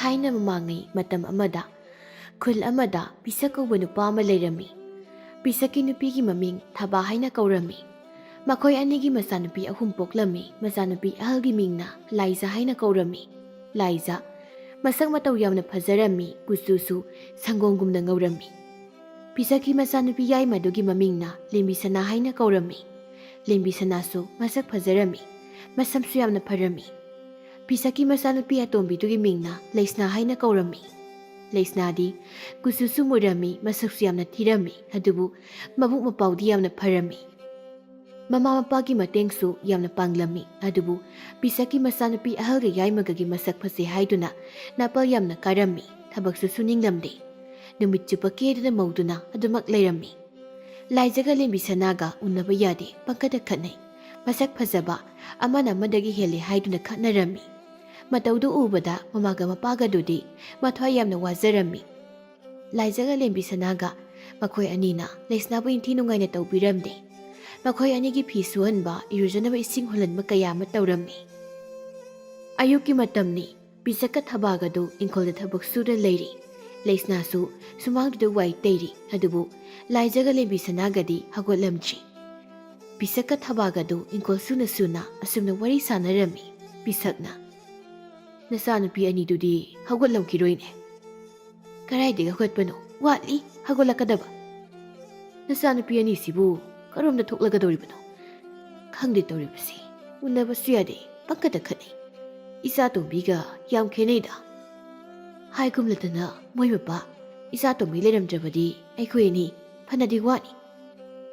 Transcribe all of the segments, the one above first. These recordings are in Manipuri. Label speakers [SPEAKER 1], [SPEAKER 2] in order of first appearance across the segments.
[SPEAKER 1] Thaina mamangai matam amada khul amada pisak kauba nupa ama leirami. Pisaki nupigi maming Thaba haina kaurami. Makhoi anigi masanupi ahum poklami masanupi ahalgi mingna Laiza haina kaurami. Laiza masak matau yamna phazarami kususu sangongumna ngaurami. Pisaki masanupi yai madugi mamingna Limbisana haina kaurami. Limbisanasu masak phazarami masamsu yamna pharami. Pisaki masanupi atombidugi mingna Leisna haina kaurami. Leisnadi kususu murami masaksu yamna thirami adubu mabuk mapaudi yamna pharami. Mama mapagi matengsu yamna panglami adubu pisaki masanupi ahalga yaimagagi masak phase haiduna napal yamna karami thabaksu suninglamde. Numit chupa keduna mauduna adumak leirami. Laizaga Limbisanaga unnaba yade pangkada khatnai. Masak phazaba amana madagi hele haiduna khatnarami. Mataudu ubada mamaga mapaga dudi mathwai yamna wazarami. Laizaga Limbisanaga makhoi anina Leisnabu inthi nungaina taubiramde. Makhoi anigi phi suhanba irujanaba ising hulanba kaya ama taurammi. Ayuki matamni pisaka thabagadu ingkolda thabak suda leiri. Leisnasu sumangduda wai teiri adubu Laizaga Limbisanagadi hagotlamchi. Pisaka thabagadu ingkol suna asumna wari sanarami. Pisakna Nasanupi anidudi hagotlamkiroine. Karaidiga hotpano watli hagolakadaba. Nasanupi anisibu karomda thoklagadoribano. Khangde toribasi unnabasu yade pangkada khatnai. Isa tombiga yam khenaida. Haigumlatana moi mapa isa tombi leramjabadi aikhoini phanadi wani.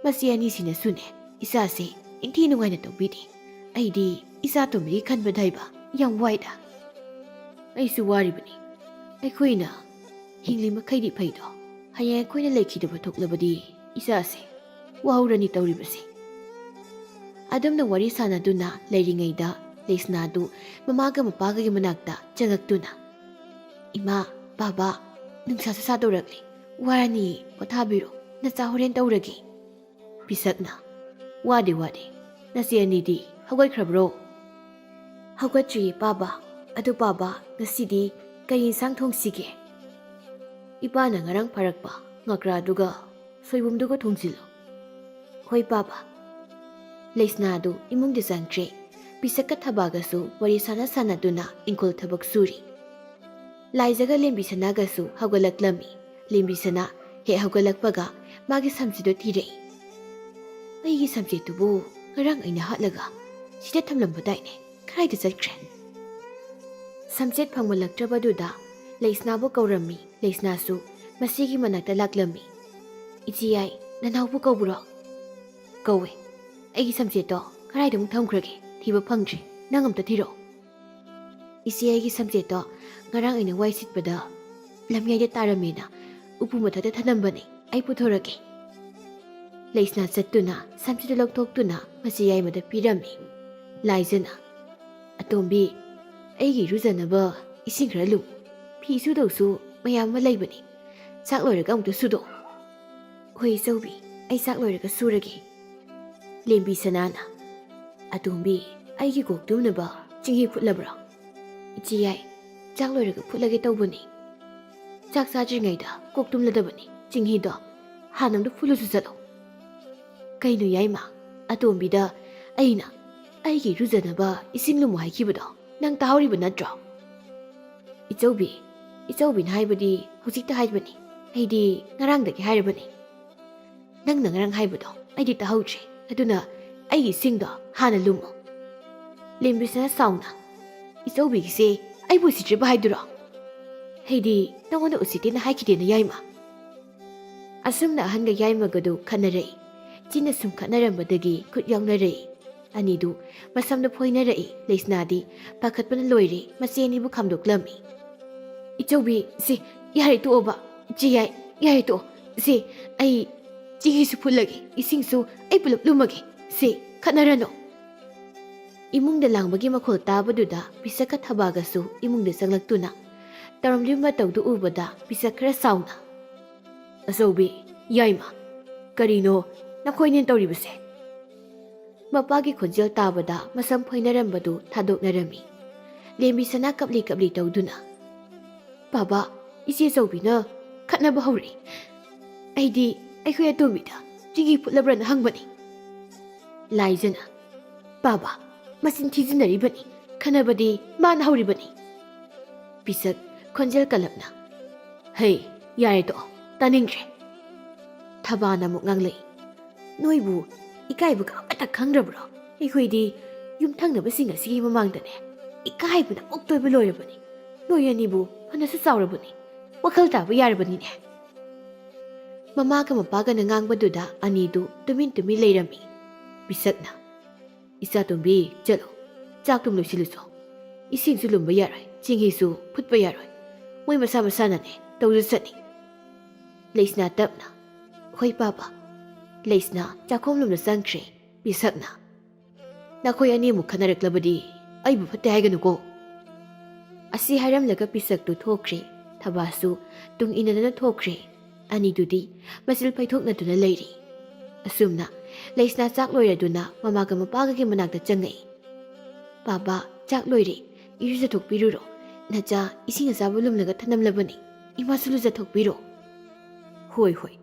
[SPEAKER 1] Masi anisina sune isa se inthi nungaina tobidi. Aidi isa tombi khanbadaiba yam waida. Aisu waribani. Aikhoina hingli makhaidi phaido. Hayang aikhoina lekhidaba thoklabadi isa se wahurani tauribasi. Adamna wari sanaduna leiringaida Leisnadu mamaga mapaga gi manakta changaktuna. Ima baba nungsa sa doragli warani pothabiro nacha horen tauragi. Pisakna wade nasi anidi hawaikrabro. Hawatri baba adu baba ngasidi kay insang thongsige. Ipana ngarang parakpa ngakra duga soibumduga thongsil. Hoi baba. Leisnadu imung disangtre. Pisaka thabagasu wari sana duna ingkol thabak suri. Laizaga Limbisanagasu hagolaklami. Limbisana he hagolakpaga magi samsido thirei. Aigi samsitubu ngarang aina hatlaga sida thamlambadaine karaida chatkren. Samset phangmalaktrabaduda Leisnabu kaurami Leisnasu masigi manakta laklami. Ichiyai nanaubu kauburo. Kawe aigi samseto karaida mung thamkrage thiba phangdri nangamta thiro. Isi aigi samseto ngarang aina wai sitpada lamyaida taramena upu mathada thanambane ai puthorake. Leisna chattuna samsida loktoktuna masi yai mada pirami. Laizana atombi aigi rujanaba ising khara lu phi sudausu mayam ma leibani sak loiraga amta sudo. Hoi saubi ai sak loiraga surage. Limbisanana atombi aigi koktumnaba chinghi phutlabra. Ichiyai chak loiraga phutlage tawbani. Chak sajringaida koktumladabani chinghi do hanamda phulusu chalo. Kainu yaima atombida aina aigi rujanaba isinglumu haikibado nang tahoriba natro. Ichaubi haibadi hojikta haibani aidi ngarangdagi hairabani. Nangna ngarang haibado aidi tahaudre aduna aigi singdo hana lumo. Limbisana sauna ichaubigise aibu sitriba haiduro. Heidi nangona usitina haikidena yaima. Asumna ahanga yaimagadu khanarei. China sum khanarambadagi khut yawnarei. Anidu masamna phoinarei Leisnadi pakhatpana loire masianibu khamdoklami. Ichaubi si yare to oba chiyai yare to si ai chigisu phulage isingsu ai pulap lumage si khanarano. Imungda langbagi makhol tabaduda pisaka thabagasu imungda changlaktuna taramlimba tawdu ubada pisak khara sauna. Asaubi yaima karino nakhoinin tawribase. Mapagi khonjel tabada masam phoinarambadu thadoknarami. Limbisana kapli tawduna ꯕꯥꯕꯥ ꯏꯆꯦ ꯆꯧꯕꯤꯅ ꯈꯠꯅꯕ ꯍꯧꯔꯛꯏ ꯑꯩꯗꯤ ꯑꯩꯈꯣꯏ ꯑꯇꯣꯝꯕꯤꯗ ꯆꯤꯡꯍꯤ ꯐꯨꯠꯂꯕ꯭ꯔꯅ ꯍꯪꯕꯅꯤ ꯂꯥꯏꯖꯅ ꯕꯥꯕꯥ ꯃꯆꯤꯟ ꯊꯤꯖꯤꯟꯅꯔꯤꯕꯅꯤ ꯈꯠꯅꯕꯗꯤ ꯃꯥꯅ ꯍꯧꯔꯤꯕꯅꯤ ꯄꯤꯁꯛ ꯈꯣꯟꯖꯦꯜ ꯀꯜꯂꯞꯅ ꯍꯩ ꯌꯥꯔꯦ ꯇꯣꯛꯑꯣ ꯇꯥꯅꯤꯡꯗ꯭ꯔꯦ ꯊꯕꯥꯅ ꯑꯃꯨꯛ ꯉꯥꯡꯂꯛꯏ ꯅꯣꯏꯕꯨ ꯏꯀꯥꯏꯕꯒ ꯑꯃꯠꯇ ꯈꯪꯗ꯭ꯔꯕ꯭ꯔꯣ ꯑꯩꯈꯣꯏꯗꯤ ꯌꯨꯝꯊꯪꯅꯕꯁꯤꯡ ꯑꯁꯤꯒꯤ ꯃꯃꯥꯡꯗꯅꯦ ꯏꯀꯥꯏꯕꯅ ꯑꯣꯛꯇꯣꯏꯕ ꯂꯣꯏꯔꯕꯅꯤ ꯅꯣꯏ ꯑꯅꯤꯕꯨ ꯐꯅꯁꯨ ꯆꯥꯎꯔꯕꯅꯤ ꯋꯥꯈꯜ ꯇꯥꯕ ꯌꯥꯔꯕꯅꯤꯅꯦ ꯃꯃꯥꯒ ꯃꯄꯥꯒꯅ ꯉꯥꯡꯕꯗꯨꯗ ꯑꯅꯤꯗꯨ ꯇꯨꯃꯤꯟ ꯇꯨꯃꯤꯟ ꯂꯩꯔꯝꯃꯤ ꯄꯤꯁꯛꯅ ꯏꯆꯥꯇꯣꯝꯕꯤ ꯆꯠꯂꯣ ꯆꯥꯛꯇꯨꯝ ꯂꯣꯏꯁꯤꯜꯂꯨꯆꯣ ꯏꯁꯤꯡꯁꯨ ꯂꯨꯝꯕ ꯌꯥꯔꯣꯏ ꯆꯤꯡꯍꯤꯁꯨ ꯐꯨꯠꯄ ꯌꯥꯔꯣꯏ ꯃꯣꯏ ꯃꯁꯥ ꯃꯁꯥꯅꯅꯦ ꯇꯧꯖ ꯆꯠꯅꯤ ꯂꯩꯁꯅꯥ ꯇꯞꯅ ꯍꯣꯏ ꯄꯥꯄꯥ ꯂꯩꯁꯅꯥ ꯆꯥꯛꯈꯣꯝꯂꯣꯝꯗ ꯆꯪꯈ꯭ꯔꯦ ꯄꯤꯁꯛꯅ ꯅꯈꯣꯏ ꯑꯅꯤꯃꯨꯛ ꯈꯟꯅꯔꯛꯂꯕꯗꯤ ꯑꯩꯕꯨ ꯐꯠꯇꯦ ꯍꯥꯏꯒꯅꯨꯀꯣ ꯑꯁꯤ ꯍꯥꯏꯔꯝꯂꯒ ꯄꯤꯁꯛꯇꯨ ꯊꯣꯛꯈ꯭ꯔꯦ ꯊꯕꯥꯁꯨ ꯇꯨꯡ ꯏꯟꯅꯗꯨꯅ ꯊꯣꯛꯈ꯭ꯔꯦ ꯑꯅꯤꯗꯨꯗꯤ ꯃꯆꯤꯜ ꯄꯩꯊꯣꯛꯅꯗꯨꯅ ꯂꯩꯔꯤ ꯑꯁꯨꯝꯅ ꯂꯩꯁꯅꯥ ꯆꯥꯛ ꯂꯣꯏꯔꯗꯨꯅ ꯃꯃꯥꯒ ꯃꯄꯥꯒꯒꯤ ꯃꯅꯥꯛꯇ ꯆꯪꯉꯛꯏ ꯕꯥꯕꯥ ꯆꯥꯛ ꯂꯣꯏꯔꯦ ꯏꯔꯨꯖꯊꯣꯛꯄꯤꯔꯨꯔꯣ ꯅꯆꯥ ꯏꯁꯤꯡ ꯑꯁꯥꯕ ꯂꯨꯝꯂꯒ ꯊꯅꯝꯂꯕꯅꯤ ꯏꯃꯥꯁꯨ ꯂꯨꯖꯊꯣꯛꯄꯤꯔꯣ ꯍꯣꯏ ꯍꯣꯏ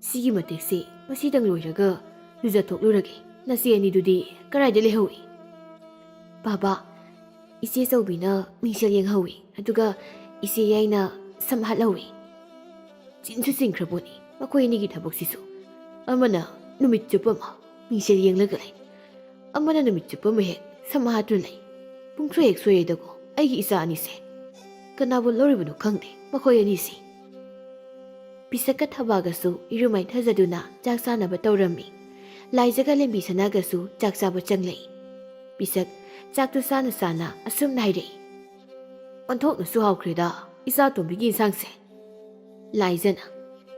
[SPEAKER 1] ꯁꯤꯒꯤ ꯃꯇꯦꯛꯁꯦ ꯃꯁꯤꯗꯪ ꯂꯣꯏꯔꯒ ꯂꯨꯖꯊꯣꯛꯂꯨꯔꯒꯦ ꯅꯆꯦ ꯑꯅꯤꯗꯨꯗꯤ ꯀꯗꯥꯏꯗ ꯂꯩꯍꯧꯏ ꯕꯥꯕꯥ ꯏꯆꯦ ꯆꯧꯕꯤꯅ ꯃꯤꯡꯁꯦꯜ ꯌꯦꯡꯍꯧꯏ ꯑꯗꯨꯒ ꯏꯆꯦ ꯌꯥꯏꯅ ꯁꯝ ꯍꯥꯠꯍꯧꯏ ꯆꯤꯟꯁꯨ ꯆꯤꯡꯈ꯭ꯔꯕꯣꯅꯤ ꯃꯈꯣꯏ ꯑꯅꯤꯒꯤ ꯊꯕꯛꯁꯤꯁꯨ ꯑꯃꯅ ꯅꯨꯃꯤꯠ ꯆꯨꯞꯄ ꯑꯃ ꯃꯤꯡꯁꯦꯜ ꯌꯦꯡꯂꯒ ꯂꯩ ꯑꯃꯅ ꯅꯨꯃꯤꯠ ꯆꯨꯞꯄ ꯑꯃ ꯍꯦꯛ ꯁꯝ ꯍꯥꯠꯇꯨꯅ ꯂꯩ ꯄꯨꯡꯁꯣꯏ ꯍꯦꯛ ꯁꯣꯏꯔꯦꯗꯀꯣ ꯑꯩꯒꯤ ꯏꯆꯥ ꯑꯅꯤꯁꯦ ꯀꯅꯥꯕꯨ ꯂꯧꯔꯤꯕꯅꯣ ꯈꯪꯗꯦ ꯃꯈꯣꯏ ꯑꯅꯤꯁꯤ ꯄꯤꯁꯛꯀ ꯊꯕꯥꯒꯁꯨ ꯏꯔꯨꯃꯥꯏꯊꯖꯗꯨꯅ ꯆꯥꯛ ꯆꯥꯅꯕ ꯇꯧꯔꯝꯃꯤ ꯂꯥꯏꯖꯒ ꯂꯦꯝꯕꯤ ꯁꯅꯥꯒꯁꯨ ꯆꯥꯛ ꯆꯥꯕ ꯆꯪꯂꯛꯏ ꯄꯤꯁꯛ ꯆꯥꯛꯇꯨ ꯆꯥꯅ ꯆꯥꯅ ꯑꯁꯨꯝꯅ ꯍꯥꯏꯔꯛꯏ ꯑꯣꯟꯊꯣꯛꯅꯁꯨ ꯍꯥꯎꯈ꯭ꯔꯦꯗ ꯏꯆꯥ ꯇꯣꯝꯕꯤꯒꯤ ꯏꯟꯁꯥꯡꯁꯦ ꯂꯥꯏꯖꯅ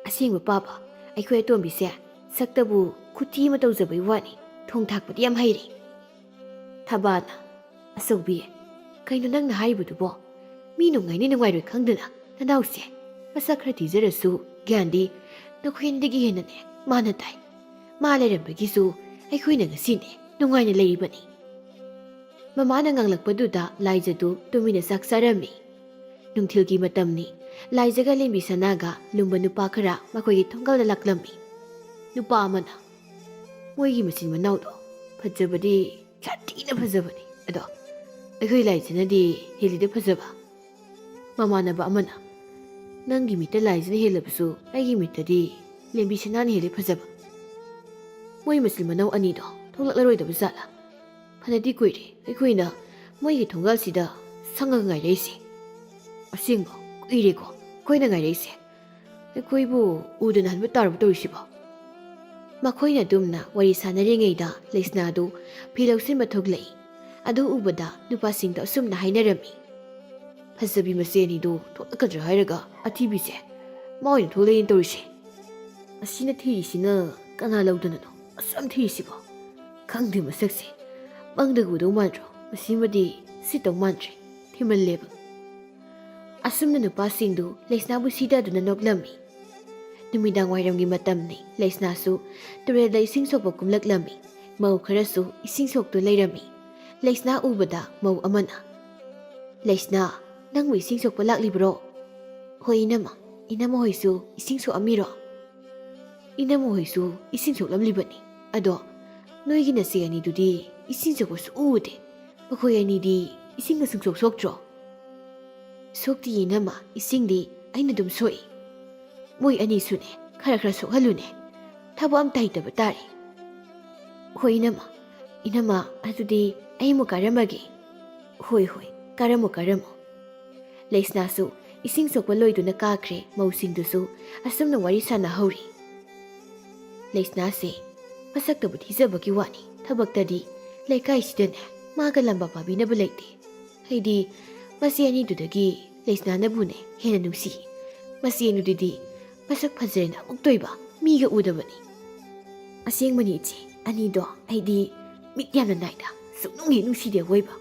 [SPEAKER 1] ꯑꯁꯦꯡꯕ ꯄꯥꯕ ꯑꯩꯈꯣꯏ ꯑꯇꯣꯝꯕꯤꯁꯦ ꯁꯛꯇꯕꯨ ꯈꯨꯊꯤ ꯑꯃ ꯇꯧꯖꯕꯩ ꯋꯥꯅꯤ ꯊꯣꯡ ꯊꯥꯛꯄꯗꯤ ꯌꯥꯝ ꯍꯩꯔꯤ ꯊꯕꯥꯅ ꯑꯆꯧꯕꯤ ꯀꯩꯅꯣ ꯅꯪꯅ ꯍꯥꯏꯔꯤꯕꯗꯨꯕꯣ ꯃꯤ ꯅꯨꯡꯉꯥꯏꯅꯤ ꯅꯨꯡꯉꯥꯏꯔꯣꯏ ꯈꯪꯗꯅ ꯅꯅꯥꯎꯁꯦ ꯃꯁꯛ ꯈꯔ ꯊꯤꯖꯔꯁꯨ ꯒ꯭ꯌꯥꯟꯗꯤ ꯅꯈꯣꯏꯗꯒꯤ ꯍꯦꯟꯅꯅꯦ ꯃꯥꯅ ꯇꯥꯏ ꯃꯥ ꯂꯩꯔꯝꯕꯒꯤꯁꯨ ꯑꯩꯈꯣꯏꯅ ꯉꯁꯤꯅꯦ ꯅꯨꯡꯉꯥꯏꯅ ꯂꯩꯔꯤꯕꯅꯤ ꯃꯃꯥꯅ ꯉꯥꯡꯂꯛꯄꯗꯨꯗ ꯂꯥꯏꯖꯗꯨ ꯇꯨꯃꯤꯟꯅ ꯆꯥꯛ ꯆꯥꯔꯝꯃꯤ ꯅꯨꯡꯊꯤꯜꯒꯤ ꯃꯇꯝꯅꯤ ꯂꯥꯏꯖꯒ ꯂꯦꯝꯕꯤ ꯁꯅꯥꯒ ꯂꯨꯝꯕ ꯅꯨꯄꯥ ꯈꯔ ꯃꯈꯣꯏꯒꯤ ꯊꯣꯡꯒꯥꯜꯗ ꯂꯥꯛꯂꯝꯃꯤ ꯅꯨꯄꯥ ꯑꯃꯅ ꯃꯣꯏꯒꯤ ꯃꯆꯤꯟ ꯃꯅꯥꯎꯗꯣ ꯐꯖꯕꯗꯤ ꯁꯥꯊꯤꯅ ꯐꯖꯕꯅꯤ ꯑꯗꯣ ꯑꯩꯈꯣꯏ ꯂꯥꯏꯖꯅꯗꯤ ꯍꯦꯜꯂꯤꯗ ꯐꯖꯕ ꯃꯃꯥꯟꯅꯕ ꯑꯃꯅ ꯅꯪꯒꯤ ꯃꯤꯠꯇ ꯂꯥꯏꯖꯅ ꯍꯦꯜꯂꯕꯁꯨ ꯑꯩꯒꯤ ꯃꯤꯠꯇꯗꯤ ꯂꯦꯝꯕꯤ ꯁꯅꯥꯅ ꯍꯦꯜꯂꯤ ꯐꯖꯕ ꯃꯣꯏ ꯃꯆꯤꯟ ꯃꯅꯥꯎ ꯑꯅꯤꯗꯣ ꯊꯣꯛꯂꯛꯂꯔꯣꯏꯗꯕ ꯖꯥꯠꯂꯥ ꯐꯅꯗꯤ ꯀꯨꯏꯔꯦ ꯑꯩꯈꯣꯏꯅ ꯃꯣꯏꯒꯤ ꯊꯣꯡꯒꯥꯜꯁꯤꯗ ꯁꯪꯉꯒ ꯉꯥꯏꯔꯛꯏꯁꯦ ꯑꯁꯦꯡꯕ ꯀꯨꯏꯔꯦꯀꯣ ꯑꯩꯈꯣꯏꯅ ꯉꯥꯏꯔꯛꯏꯁꯦ ꯑꯩꯈꯣꯏꯕꯨ ꯎꯗꯅ ꯍꯟꯕ ꯇꯥꯔꯕ ꯇꯧꯔꯤꯁꯤꯕꯣ ꯃꯈꯣꯏꯅ ꯑꯗꯨꯝꯅ ꯋꯥꯔꯤ ꯁꯥꯟꯅꯔꯤꯉꯩꯗ ꯂꯩꯁꯅꯥꯗꯨ ꯐꯤ ꯂꯧꯁꯤꯟꯕ ꯊꯣꯛꯂꯛꯏ ꯑꯗꯨ ꯎꯕꯗ ꯅꯨꯄꯥꯁꯤꯡꯗꯣ ꯑꯁꯨꯝꯅ ꯍꯥꯏꯅꯔꯝꯃꯤ ꯐꯖꯕꯤ ꯃꯆꯦ ꯑꯅꯤꯗꯨ ꯊꯣꯛꯂꯛꯀꯗ꯭ꯔꯥ ꯍꯥꯏꯔꯒ ꯑꯊꯤꯕꯤꯁꯦ ꯃꯥ ꯑꯣꯏꯅ ꯊꯣꯛꯂꯛꯏꯅ ꯇꯧꯔꯤꯁꯦ ꯑꯁꯤꯅ ꯊꯤꯔꯤꯁꯤꯅ ꯀꯅꯥ ꯂꯧꯗꯅꯅꯣ ꯑꯁꯨꯝ ꯊꯤꯔꯤꯁꯤꯕꯣ ꯈꯪꯗꯦ ꯃꯁꯛꯁꯦ ꯃꯪꯗꯒ ꯎꯗꯧ ꯃꯥꯟꯗ꯭ꯔꯣ ꯃꯁꯤꯃꯗꯤ ꯁꯤꯠꯇꯧ ꯃꯥꯟꯗ꯭ꯔꯦ ꯊꯤꯃꯜꯂꯦꯕ ꯑꯁꯨꯝꯅ ꯅꯨꯄꯥꯁꯤꯡꯗꯨ ꯂꯩꯁꯅꯥꯕꯨ ꯁꯤꯗꯗꯨꯅ ꯅꯣꯛꯂꯝꯃꯤ ꯅꯨꯃꯤꯗꯥꯡ ꯋꯥꯏꯔꯝꯒꯤ ꯃꯇꯝꯅꯤ ꯂꯩꯁꯅꯥꯁꯨ ꯇꯨꯔꯦꯜꯗ ꯏꯁꯤꯡ ꯁꯣꯛꯄ ꯀꯨꯝꯂꯛꯂꯝꯃꯤ ꯃꯧ ꯈꯔꯁꯨ ꯏꯁꯤꯡ ꯁꯣꯛꯇꯨ ꯂꯩꯔꯝꯃꯤ ꯂꯩꯁꯅꯥ ꯎꯕꯗ ꯃꯧ ꯑꯃꯅ ꯂꯩꯁꯅꯥ ꯅꯪꯕꯨ ꯏꯁꯤꯡ ꯁꯣꯛꯄ ꯂꯥꯛꯂꯤꯕ꯭ꯔꯣ ꯍꯣꯏ ꯏꯅꯝꯃ ꯏꯅꯝꯃ ꯍꯣꯏꯁꯨ ꯏꯁꯤꯡ ꯁꯣꯛꯑꯝꯃꯤꯔꯣ ꯏꯅꯝꯃ ꯍꯣꯏꯁꯨ ꯏꯁꯤꯡ ꯁꯣꯛꯂꯝꯂꯤꯕꯅꯤ ꯑꯗꯣ ꯅꯣꯏꯒꯤ ꯅꯆꯦ ꯑꯅꯤꯗꯨꯗꯤ ꯏꯁꯤꯡ ꯁꯣꯛꯄ ꯁꯨꯛꯎ ꯎꯗꯦ ꯃꯈꯣꯏ ꯑꯅꯤꯗꯤ ꯏꯁꯤꯡꯒ ꯁꯨꯡꯁꯣꯛ ꯁꯣꯛꯇ꯭ꯔꯣ ꯁꯣꯛꯇꯤ ꯏꯅꯝꯃ ꯏꯁꯤꯡꯗꯤ ꯑꯩꯅ ꯑꯗꯨꯝ ꯁꯣꯛꯏ ꯃꯣꯏ ꯑꯅꯤꯁꯨꯅꯦ ꯈꯔ ꯈꯔ ꯁꯣꯛꯍꯜꯂꯨꯅꯦ ꯊꯕꯛ ꯑꯝꯇ ꯍꯩꯇꯕ ꯇꯥꯔꯦ ꯍꯣꯏ ꯏꯅꯝꯃ ꯏꯅꯝꯃ ꯑꯗꯨꯗꯤ ꯑꯩ ꯑꯃꯨꯛ ꯀꯥꯔꯝꯃꯒꯦ ꯍꯣꯏ ꯍꯣꯏ ꯀꯥꯔꯝꯃꯣ ꯀꯥꯔꯝꯃꯣ ꯂꯩꯁꯅꯥꯁꯨ ꯏꯁꯤꯡ ꯁꯣꯛꯄ ꯂꯣꯏꯗꯨꯅ ꯀꯥꯈ꯭ꯔꯦ ꯃꯧꯁꯤꯡꯗꯨꯁꯨ ꯑꯁꯨꯝꯅ ꯋꯥꯔꯤ ꯁꯥꯟꯅꯍꯧꯔꯤ ꯂꯩꯁꯅꯥꯁꯦ ꯃꯁꯛꯇꯕꯨ ꯊꯤꯖꯕꯒꯤ ꯋꯥꯅꯤ ꯊꯕꯛꯇꯗꯤ ꯂꯩꯀꯥꯏꯁꯤꯗꯅꯦ ꯃꯥꯒ ꯂꯝꯕꯥ ꯄꯥꯕꯤꯅꯕ ꯂꯩꯇꯦ ꯍꯥꯏꯗꯤ ꯃꯆꯦ ꯑꯅꯤꯗꯨꯗꯒꯤ ꯂꯩꯁꯅꯥꯅꯕꯨꯅꯦ ꯍꯦꯟꯅ ꯅꯨꯡꯁꯤ ꯃꯆꯦ ꯑꯅꯤꯗꯨꯗꯤ ꯃꯁꯛ ꯐꯖꯔꯦꯅ ꯑꯃꯨꯛ ꯇꯣꯏꯕ ꯃꯤꯒ ꯎꯗꯕꯅꯤ ꯑꯁꯦꯡꯕꯅꯤ ꯏꯆꯦ ꯑꯅꯤꯗꯣ ꯑꯩꯗꯤ ꯃꯤꯠ ꯌꯥꯝꯅ ꯅꯥꯏꯗ ꯁꯨꯛꯅꯨꯡ ꯍꯦꯛ ꯅꯨꯡꯁꯤꯗꯦ ꯑꯣꯏꯕ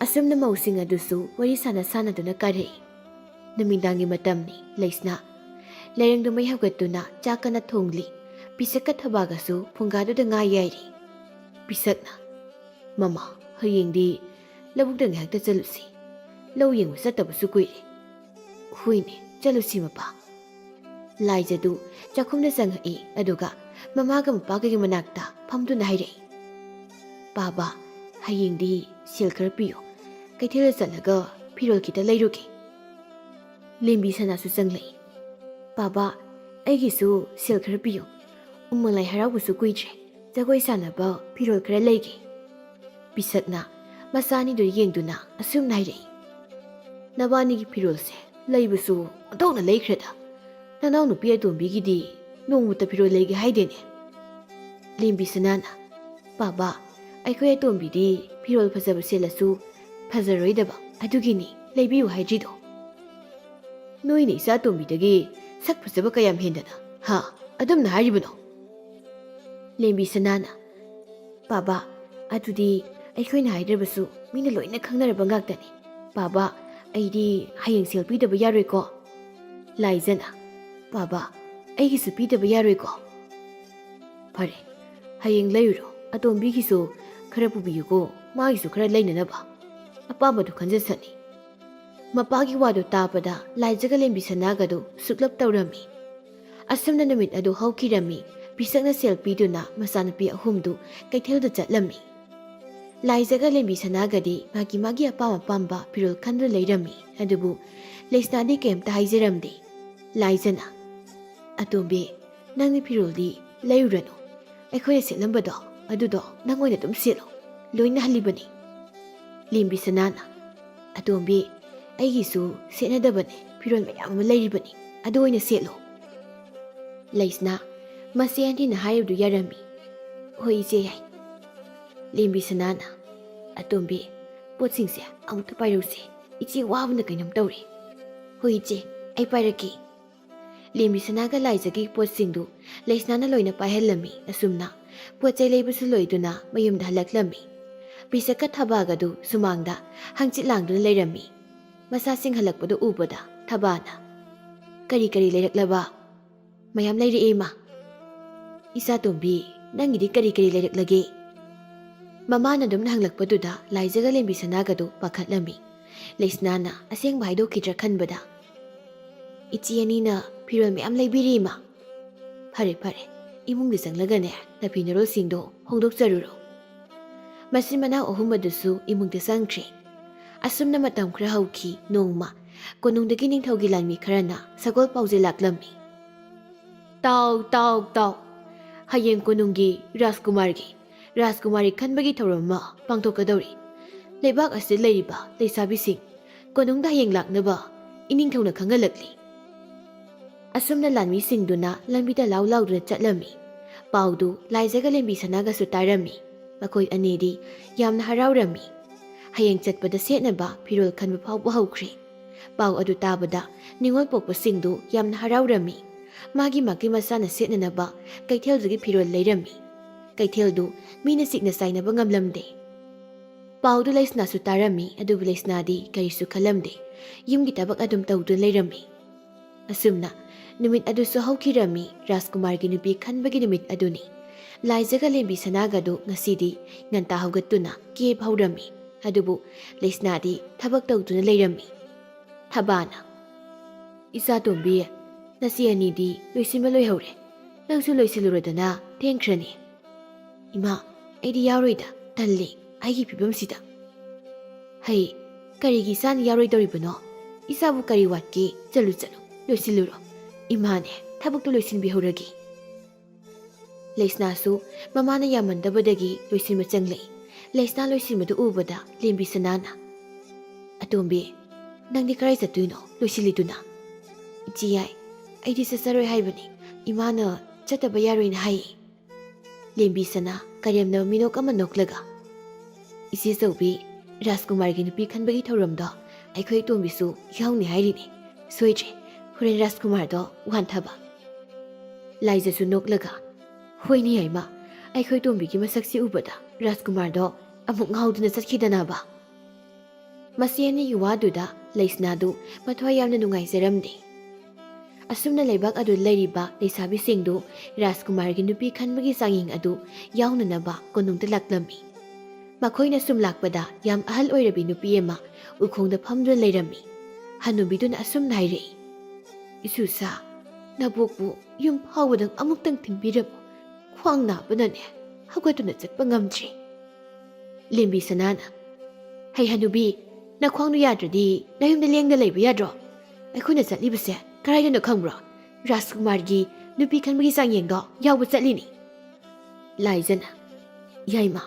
[SPEAKER 1] ꯑꯁꯨꯝꯅ ꯃꯧꯁꯤꯡ ꯑꯗꯨꯁꯨ ꯋꯥꯔꯤ ꯁꯥꯟꯅꯗꯨꯅ ꯀꯥꯔꯛꯏ ꯅꯨꯃꯤꯗꯥꯡꯒꯤ ꯃꯇꯝꯅꯤ ꯂꯩꯁꯅꯥ ꯂꯩꯔꯪꯗꯨ ꯃꯩ ꯍꯧꯒꯠꯇꯨꯅ ꯆꯥꯛ ꯀꯟꯅ ꯊꯣꯡꯂꯤ ꯄꯤꯁꯛꯀ ꯊꯕꯥꯒꯁꯨ ꯐꯨꯡꯒꯥꯗꯨꯗ ꯉꯥ ꯌꯥꯏꯔꯤ ꯄꯤꯁꯛꯅ ꯃꯃꯥ ꯍꯌꯦꯡꯗꯤ ꯂꯧꯕꯨꯛꯇ ꯉꯥꯏꯍꯥꯛꯇ ꯆꯠꯂꯨꯁꯤ ꯂꯧ ꯌꯦꯡꯕ ꯆꯠꯇꯕꯁꯨ ꯀꯨꯏꯔꯦ ꯍꯨꯏꯅꯦ ꯆꯠꯂꯨꯁꯤ ꯃꯄꯥ ꯂꯥꯏꯖꯗꯨ ꯆꯥꯛꯈꯨꯝꯗ ꯆꯪꯉꯛꯏ ꯑꯗꯨꯒ ꯃꯃꯥꯒ ꯃꯄꯥꯒꯒꯤ ꯃꯅꯥꯛꯇ ꯐꯝꯗꯨꯅ ꯍꯥꯏꯔꯛꯏ ꯄꯥꯕꯥ ꯍꯌꯦꯡꯗꯤ ꯁꯦꯜ ꯈꯔ ꯄꯤꯌꯣ ꯀꯩꯊꯦꯜꯗ ꯆꯠꯂꯒ ꯐꯤꯔꯣꯜ ꯈꯤꯇ ꯂꯩꯔꯨꯒꯦ ꯂꯦꯝꯕꯤ ꯁꯅꯥꯁꯨ ꯆꯪꯂꯛꯏ ꯄꯥꯕꯥ ꯑꯩꯒꯤꯁꯨ ꯁꯦꯜ ꯈꯔ ꯄꯤꯌꯣ ꯎꯃꯪ ꯂꯥꯏ ꯍꯔꯥꯎꯕꯁꯨ ꯀꯨꯏꯗ꯭ꯔꯦ ꯖꯒꯣꯏ ꯁꯥꯟꯅꯕ ꯐꯤꯔꯣꯜ ꯈꯔ ꯂꯩꯒꯦ ꯄꯤꯁꯛꯅ ꯃꯆꯥꯅꯤꯗꯨ ꯌꯦꯡꯗꯨꯅ ꯑꯁꯨꯝꯅ ꯍꯥꯏꯔꯛꯏ ꯅꯕꯥꯅꯤꯒꯤ ꯐꯤꯔꯣꯜꯁꯦ ꯂꯩꯕꯁꯨ ꯑꯣꯟꯊꯣꯛꯅ ꯂꯩꯈ꯭ꯔꯦꯗ ꯅꯅꯥꯎ ꯅꯨꯄꯤ ꯑꯇꯣꯝꯕꯤꯒꯤꯗꯤ ꯅꯣꯡꯃꯇ ꯐꯤꯔꯣꯜ ꯂꯩꯒꯦ ꯍꯥꯏꯗꯦꯅꯦ ꯂꯦꯝꯕꯤ ꯁꯅꯥꯅ ꯄꯥꯕꯥ ꯑꯩꯈꯣꯏ ꯑꯇꯣꯝꯕꯤꯗꯤ ꯐꯤꯔꯣꯜ ꯐꯖꯕ ꯁꯦꯠꯂꯁꯨ ꯐꯖꯔꯣꯏꯗꯕ ꯑꯗꯨꯒꯤꯅꯤ ꯂꯩꯕꯤꯌꯨ ꯍꯥꯏꯗ꯭ꯔꯤꯗꯣ ꯅꯣꯏꯅ ꯏꯆꯥ ꯑꯇꯣꯝꯕꯤꯗꯒꯤ ꯁꯛ ꯐꯖꯕ ꯀꯌꯥꯝ ꯍꯦꯟꯗꯅ ꯍꯥ ꯑꯗꯨꯝꯅ ꯍꯥꯏꯔꯤꯕꯅꯣ ꯂꯦꯝꯕꯤ ꯁꯅꯥꯅ ꯄꯥꯕꯥ ꯑꯗꯨꯗꯤ ꯑꯩꯈꯣꯏꯅ ꯍꯥꯏꯗ꯭ꯔꯕꯁꯨ ꯃꯤꯅ ꯂꯣꯏꯅ ꯈꯪꯅꯔꯕ ꯉꯥꯛꯇꯅꯤ ꯄꯥꯕꯥ ꯑꯩꯗꯤ ꯍꯌꯦꯡ ꯁꯦꯜ ꯄꯤꯗꯕ ꯌꯥꯔꯣꯏꯀꯣ ꯂꯥꯏꯖꯅ ꯄꯥꯕꯥ ꯑꯩꯒꯤꯁꯨ ꯄꯤꯗꯕ ꯌꯥꯔꯣꯏꯀꯣ ꯐꯔꯦ ꯍꯌꯦꯡ ꯂꯩꯔꯨꯔꯣ ꯑꯇꯣꯝꯕꯤꯒꯤꯁꯨ ꯈꯔ ꯄꯨꯕꯤꯌꯨꯀꯣ ꯃꯥꯒꯤꯁꯨ ꯈꯔ ꯂꯩꯅꯅꯕ ꯑꯄꯥꯝꯕꯗꯨ ꯈꯟꯖꯁꯅꯤ ꯃꯄꯥꯒꯤ ꯋꯥꯗꯨ ꯇꯥꯕꯗ ꯂꯥꯏꯖꯒ ꯂꯦꯝꯕꯤ ꯁꯅꯥꯒꯗꯨ ꯁꯨꯛꯂꯞ ꯇꯧꯔꯝꯃꯤ ꯑꯁꯨꯝꯅ ꯅꯨꯃꯤꯠ ꯑꯗꯨ ꯍꯧꯈꯤꯔꯝꯃꯤ ꯄꯤꯁꯛꯅ ꯁꯦꯜ ꯄꯤꯗꯨꯅ ꯃꯆꯥꯅꯨꯄꯤ ꯑꯍꯨꯝꯗꯨ ꯀꯩꯊꯦꯜꯗ ꯆꯠꯂꯝꯃꯤ ꯂꯥꯏꯖꯒ ꯂꯦꯝꯕꯤ ꯁꯅꯥꯒꯗꯤ ꯃꯥꯒꯤ ꯑꯄꯥꯝ ꯑꯄꯥꯝꯕ ꯐꯤꯔꯣꯜ ꯈꯟꯗꯨꯅ ꯂꯩꯔꯝꯃꯤ ꯑꯗꯨꯕꯨ ꯂꯩꯁꯅꯥꯗꯤ ꯀꯩꯝꯇ ꯍꯥꯏꯖꯔꯝꯗꯦ ꯂꯥꯏꯖꯅ ꯑꯇꯣꯝꯕꯤ ꯅꯪꯒꯤ ꯐꯤꯔꯣꯜꯗꯤ ꯂꯩꯔꯨꯔꯅꯨ ꯑꯩꯈꯣꯏꯅ ꯁꯦꯠꯂꯝꯕꯗꯣ ꯑꯗꯨꯗꯣ ꯅꯪ ꯑꯣꯏꯅ ꯑꯗꯨꯝ ꯁꯦꯠꯂꯣ ꯂꯣꯏꯅ ꯍꯜꯂꯤꯕꯅꯤ ꯂꯦꯝꯕꯤ ꯁꯅꯥꯅ ꯑꯇꯣꯝꯕꯤ ꯑꯩꯒꯤꯁꯨ ꯁꯦꯠꯅꯗꯕꯅꯦ ꯐꯤꯔꯣꯜ ꯃꯌꯥꯝ ꯑꯃ ꯂꯩꯔꯤꯕꯅꯤ ꯑꯗꯨ ꯑꯣꯏꯅ ꯁꯦꯠꯂꯣ ꯂꯩꯁꯅꯥ ꯃꯆꯦ ꯑꯅꯤꯅ ꯍꯥꯏꯔꯤꯕꯗꯨ ꯌꯥꯔꯝꯃꯤ ꯍꯣꯏ ꯏꯆꯦ ꯌꯥꯏ ꯂꯦꯝꯕꯤ ꯁꯅꯥꯅ ꯑꯇꯣꯝꯕꯤ ꯄꯣꯠꯁꯤꯡꯁꯦ ꯑꯃꯨꯛꯇ ꯄꯥꯏꯔꯧꯁꯦ ꯏꯆꯦ ꯋꯥꯕꯅ ꯀꯩꯅꯣꯝ ꯇꯧꯔꯦ ꯍꯣꯏ ꯏꯆꯦ ꯑꯩ ꯄꯥꯏꯔꯛꯀꯦ ꯂꯦꯝꯕꯤ ꯁꯅꯥꯒ ꯂꯥꯏꯖꯒꯤ ꯄꯣꯠꯁꯤꯡꯗꯨ ꯂꯩꯁꯅꯥꯅ ꯂꯣꯏꯅ ꯄꯥꯏꯍꯜꯂꯝꯃꯤ ꯑꯁꯨꯝꯅ ꯄꯣꯠ ꯆꯩ ꯂꯩꯕꯁꯨ ꯂꯣꯏꯗꯨꯅ ꯃꯌꯨꯝꯗ ꯍꯜꯂꯛꯂꯝꯃꯤ ꯄꯤꯁꯛꯀ ꯊꯕꯥꯒꯗꯨ ꯁꯨꯃꯥꯡꯗ ꯍꯪꯆꯤꯠ ꯂꯥꯡꯗꯨꯅ ꯂꯩꯔꯝꯃꯤ ꯃꯆꯥꯁꯤꯡ ꯍꯜꯂꯛꯄꯗꯨ ꯎꯕꯗ ꯊꯕꯥꯅ ꯀꯔꯤ ꯀꯔꯤ ꯂꯩꯔꯛꯂꯕ ꯃꯌꯥꯝ ꯂꯩꯔꯛꯑꯦ ꯏꯃꯥ ꯏꯆꯥꯇꯣꯝꯕꯤ ꯅꯪꯒꯤꯗꯤ ꯀꯔꯤ ꯀꯔꯤ ꯂꯩꯔꯛꯂꯒꯦ ꯃꯃꯥꯅ ꯑꯗꯨꯝꯅ ꯍꯪꯂꯛꯄꯗꯨꯗ ꯂꯥꯏꯖꯒ ꯂꯦꯝꯕꯤ ꯁꯅꯥꯒꯗꯨ ꯄꯥꯈꯠꯂꯝꯃꯤ ꯂꯩꯁꯅꯥꯅ ꯑꯁꯦꯡꯕ ꯍꯥꯏꯗꯣꯛꯈꯤꯗ꯭ꯔꯥ ꯈꯟꯕꯗ ꯏꯆꯦ ꯑꯅꯤꯅ ꯐꯤꯔꯣꯜ ꯃꯌꯥꯝ ꯂꯩꯕꯤꯔꯤ ꯏꯃꯥ ꯐꯔꯦ ꯐꯔꯦ ꯏꯃꯨꯡꯗ ꯆꯪꯂꯒꯅꯦ ꯅꯐꯤ ꯅꯔꯣꯜꯁꯤꯡꯗꯣ ꯍꯣꯡꯗꯣꯛꯆꯔꯨꯔꯣ ꯃꯆꯤꯟ ꯃꯅꯥꯎ ꯑꯍꯨꯝ ꯑꯗꯨꯁꯨ ꯏꯃꯨꯡꯗ ꯆꯪꯈ꯭ꯔꯦ ꯑꯁꯨꯝꯅ ꯃꯇꯝ ꯈꯔ ꯍꯧꯈꯤ ꯅꯣꯡꯃ ꯀꯣꯅꯨꯡꯗꯒꯤ ꯅꯤꯡꯊꯧꯒꯤ ꯂꯥꯟꯃꯤ ꯈꯔꯅ ꯁꯒꯣꯜ ꯄꯥꯎꯖꯦꯜ ꯂꯥꯛꯂꯝꯃꯤ ꯇꯥꯎ ꯇꯥꯎ ꯇꯥꯎ ꯍꯌꯦꯡ ꯀꯣꯅꯨꯡꯒꯤ ꯔꯥꯖꯀꯨꯃꯥꯔꯤ ꯈꯟꯕꯒꯤ ꯊꯧꯔꯝ ꯑꯃ ꯄꯥꯡꯊꯣꯛꯀꯗꯧꯔꯤ ꯂꯩꯕꯥꯛ ꯑꯁꯤꯗ ꯂꯩꯔꯤꯕ ꯂꯩꯁꯥꯕꯤꯁꯤꯡ ꯀꯣꯅꯨꯡꯗ ꯍꯌꯦꯡ ꯂꯥꯛꯅꯕ ꯏꯅꯤꯡꯊꯧꯅ ꯈꯪꯍꯜꯂꯛꯂꯤ ꯑꯁꯨꯝꯅ ꯂꯥꯟꯃꯤꯁꯤꯡꯗꯨꯅ ꯂꯝꯕꯤꯗ ꯂꯥꯎ ꯂꯥꯎꯗꯨꯅ ꯆꯠꯂꯝꯃꯤ ꯄꯥꯎꯗꯨ ꯂꯥꯏꯖꯒ ꯂꯦꯝꯕꯤ ꯁꯅꯥꯒꯁꯨ ꯇꯥꯔꯝꯃꯤ ꯃꯈꯣꯏ ꯑꯅꯤꯗꯤ ꯌꯥꯝꯅ ꯍꯔꯥꯎꯔꯝꯃꯤ ꯍꯌꯦꯡ ꯆꯠꯄꯗ ꯁꯦꯠꯅꯕ ꯐꯤꯔꯣꯜ ꯈꯟꯕ ꯐꯥꯎꯕ ꯍꯧꯈ꯭ꯔꯦ ꯄꯥꯎ ꯑꯗꯨ ꯇꯥꯕꯗ ꯅꯤꯉꯣꯜ ꯄꯣꯛꯄꯁꯤꯡꯗꯨ ꯌꯥꯝꯅ ꯍꯔꯥꯎꯔꯝꯃꯤ ꯃꯥꯒꯤ ꯃꯆꯥꯅ ꯁꯦꯠꯅꯅꯕ ꯀꯩꯊꯦꯜꯗꯒꯤ ꯐꯤꯔꯣꯜ ꯂꯩꯔꯝꯃꯤ ꯀꯩꯊꯦꯜꯗꯨ ꯃꯤꯅ ꯆꯤꯛꯅ ꯆꯥꯏꯅꯕ ꯉꯝꯂꯝꯗꯦ ꯄꯥꯎꯗꯨ ꯂꯩꯁꯅꯥꯁꯨ ꯇꯥꯔꯝꯃꯤ ꯑꯗꯨꯕꯨ ꯂꯩꯁꯅꯥꯗꯤ ꯀꯔꯤꯁꯨ ꯈꯜꯂꯝꯗꯦ ꯌꯨꯝꯒꯤ ꯊꯕꯛ ꯑꯗꯨꯝ ꯇꯧꯗꯨꯅ ꯂꯩꯔꯝꯃꯤ ꯑꯁꯨꯝꯅ ꯅꯨꯃꯤꯠ ꯑꯗꯨꯁꯨ ꯍꯧꯈꯤꯔꯝꯃꯤ ꯔꯥꯖꯀꯨꯃꯥꯔꯒꯤ ꯅꯨꯄꯤ ꯈꯟꯕꯒꯤ ꯅꯨꯃꯤꯠ ꯑꯗꯨꯅꯤ ꯂꯥꯏꯖꯒ ꯂꯦꯝꯕꯤ ꯁꯅꯥꯒꯗꯨ ꯉꯁꯤꯗꯤ ꯉꯟꯇꯥ ꯍꯧꯒꯠꯇꯨꯅ ꯀꯦꯕ ꯍꯧꯔꯝꯃꯤ ꯑꯗꯨꯕꯨ ꯂꯩꯁꯅꯥꯗꯤ ꯊꯕꯛ ꯇꯧꯗꯨꯅ ꯂꯩꯔꯝꯃꯤ ꯊꯕꯥꯅ ꯏꯆꯥꯇꯣꯝꯕꯤ ꯅꯆꯦ ꯑꯅꯤꯗꯤ ꯂꯣꯏꯁꯤꯟꯕ ꯂꯣꯏꯍꯧꯔꯦ ꯅꯪꯁꯨ ꯂꯣꯏꯁꯤꯜꯂꯨꯔꯗꯅ ꯊꯦꯡꯈ꯭ꯔꯅꯤ ꯏꯃꯥ ꯑꯩꯗꯤ ꯌꯥꯎꯔꯣꯏꯗ ꯇꯜꯂꯤ ꯑꯩꯒꯤ ꯐꯤꯕꯝꯁꯤꯗ ꯍꯩ ꯀꯔꯤꯒꯤ ꯏꯆꯥꯅ ꯌꯥꯎꯔꯣꯏꯗꯧꯔꯤꯕꯅꯣ ꯏꯆꯥꯕꯨ ꯀꯔꯤ ꯋꯥꯠꯀꯦ ꯆꯠꯂꯨ ꯂꯣꯏꯁꯤꯜꯂꯨꯔꯣ ꯏꯃꯥꯅꯦ ꯊꯕꯛꯇꯨ ꯂꯣꯏꯁꯤꯟꯕꯤꯍꯧꯔꯒꯦ ꯂꯩꯁꯅꯥꯁꯨ ꯃꯃꯥꯅ ꯌꯥꯝꯃꯟꯗꯕꯗꯒꯤ ꯂꯣꯏꯁꯤꯟꯕ ꯆꯪꯂꯛꯏ ꯂꯩꯁꯅꯥ ꯂꯣꯏꯁꯤꯟꯕꯗꯨ ꯎꯕꯗ ꯂꯦꯝꯕꯤ ꯁꯅꯥꯅ ꯑꯇꯣꯝꯕꯤ ꯅꯪꯗꯤ ꯀꯔꯥꯏ ꯆꯠꯇꯣꯏꯅꯣ ꯂꯣꯏꯁꯤꯜꯂꯤꯗꯨꯅ ꯏꯆꯦ ꯌꯥꯏ ꯑꯩꯗꯤ ꯆꯠꯆꯔꯣꯏ ꯍꯥꯏꯕꯅꯤ ꯏꯃꯥꯅ ꯆꯠꯇꯕ ꯌꯥꯔꯣꯏꯅ ꯍꯥꯏꯌꯦ ꯂꯦꯝꯕꯤ ꯁꯅꯥ ꯀꯔꯦꯝꯅꯕ ꯃꯤꯅꯣꯛ ꯑꯃ ꯅꯣꯛꯂꯒ ꯏꯆꯦ ꯆꯧꯕꯤ ꯔꯥꯖꯀꯨꯃꯥꯔꯒꯤ ꯅꯨꯄꯤ ꯈꯟꯕꯒꯤ ꯊꯧꯔꯝꯗꯣ ꯑꯩꯈꯣꯏ ꯑꯇꯣꯝꯕꯤꯁꯨ ꯌꯥꯎꯅꯤ ꯍꯥꯏꯔꯤꯅꯤ ꯁꯣꯏꯗ꯭ꯔꯦ ꯍꯣꯔꯦꯟ ꯔꯥꯖꯀꯨꯃꯥꯔꯗꯣ ꯋꯥꯟꯊꯕ ꯂꯥꯏꯖꯁꯨ ꯅꯣꯛꯂꯒ ꯍꯣꯏꯅꯤ ꯌꯥꯏꯃ ꯑꯩꯈꯣꯏ ꯇꯣꯝꯕꯤꯒꯤ ꯃꯁꯛꯁꯤ ꯎꯕꯗ ꯔꯥꯖꯀꯨꯃꯥꯔꯗꯣ ꯑꯃꯨꯛ ꯉꯥꯎꯗꯨꯅ ꯆꯠꯈꯤꯗꯅꯕ ꯃꯁꯤ ꯑꯅꯤꯒꯤ ꯋꯥꯗꯨꯗ ꯂꯩꯁꯅꯥꯗꯨ ꯃꯊ꯭ꯋꯥꯏ ꯌꯥꯝꯅ ꯅꯨꯡꯉꯥꯏꯖꯔꯝꯗꯦ ꯑꯁꯨꯝꯅ ꯂꯩꯕꯥꯛ ꯑꯗꯨ ꯂꯩꯔꯤꯕ ꯂꯩꯁꯥꯕꯤꯁꯤꯡꯗꯨ ꯔꯥꯖꯀꯨꯃꯥꯔꯒꯤ ꯅꯨꯄꯤ ꯈꯟꯕꯒꯤ ꯆꯥꯡꯌꯦꯡ ꯑꯗꯨ ꯌꯥꯎꯅꯅꯕ ꯀꯣꯅꯨꯡꯗ ꯂꯥꯛꯂꯝꯃꯤ ꯃꯈꯣꯏꯅ ꯁꯨꯝ ꯂꯥꯛꯄꯗ ꯌꯥꯝ ꯑꯍꯜ ꯑꯣꯏꯔꯕꯤ ꯅꯨꯄꯤ ꯑꯃ ꯎꯈꯣꯡꯗ ꯐꯝꯗꯨꯅ ꯂꯩꯔꯝꯃꯤ ꯍꯅꯨꯕꯤꯗꯨꯅ ꯑꯁꯨꯝꯅ ꯍꯥꯏꯔꯛꯏ, ꯏꯁꯨꯁꯥ, ꯅꯕꯣꯛꯄꯨ ꯌꯨꯝ ꯐꯥꯎꯕꯗꯪ ꯑꯃꯨꯛꯇꯪ ꯊꯤꯟꯕꯤꯔꯝꯃꯨ, ꯈ꯭ꯋꯥꯡ ꯅꯥꯕꯅꯅꯦ ꯍꯧꯒꯠꯇꯨꯅ ꯆꯠꯄ ꯉꯝꯗ꯭ꯔꯤ꯫ ꯂꯦꯝꯕꯤ ꯁꯅꯥꯅ, ꯍꯩ ꯍꯅꯨꯕꯤ, ꯅꯈ꯭ꯋꯥꯡꯗꯨ ꯌꯥꯗ꯭ꯔꯗꯤ ꯅꯌꯨꯝꯗ ꯂꯦꯡꯗ ꯂꯩꯕ ꯌꯥꯗ꯭ꯔꯣ? ꯑꯩꯈꯣꯏꯅ ꯆꯠꯂꯤꯕꯁꯦ ꯀꯗꯥꯏꯗꯅꯣ ꯈꯪꯕ꯭ꯔꯣ? ꯔꯥꯖꯀꯨꯃꯥꯔꯒꯤ ꯅꯨꯄꯤ ꯈꯟꯕꯒꯤ ꯆꯥꯡꯌꯦꯡꯗꯣ ꯌꯥꯎꯕ ꯆꯠꯂꯤꯅꯤ꯫ ꯂꯥꯏꯖꯅ, ꯌꯥꯏꯃ,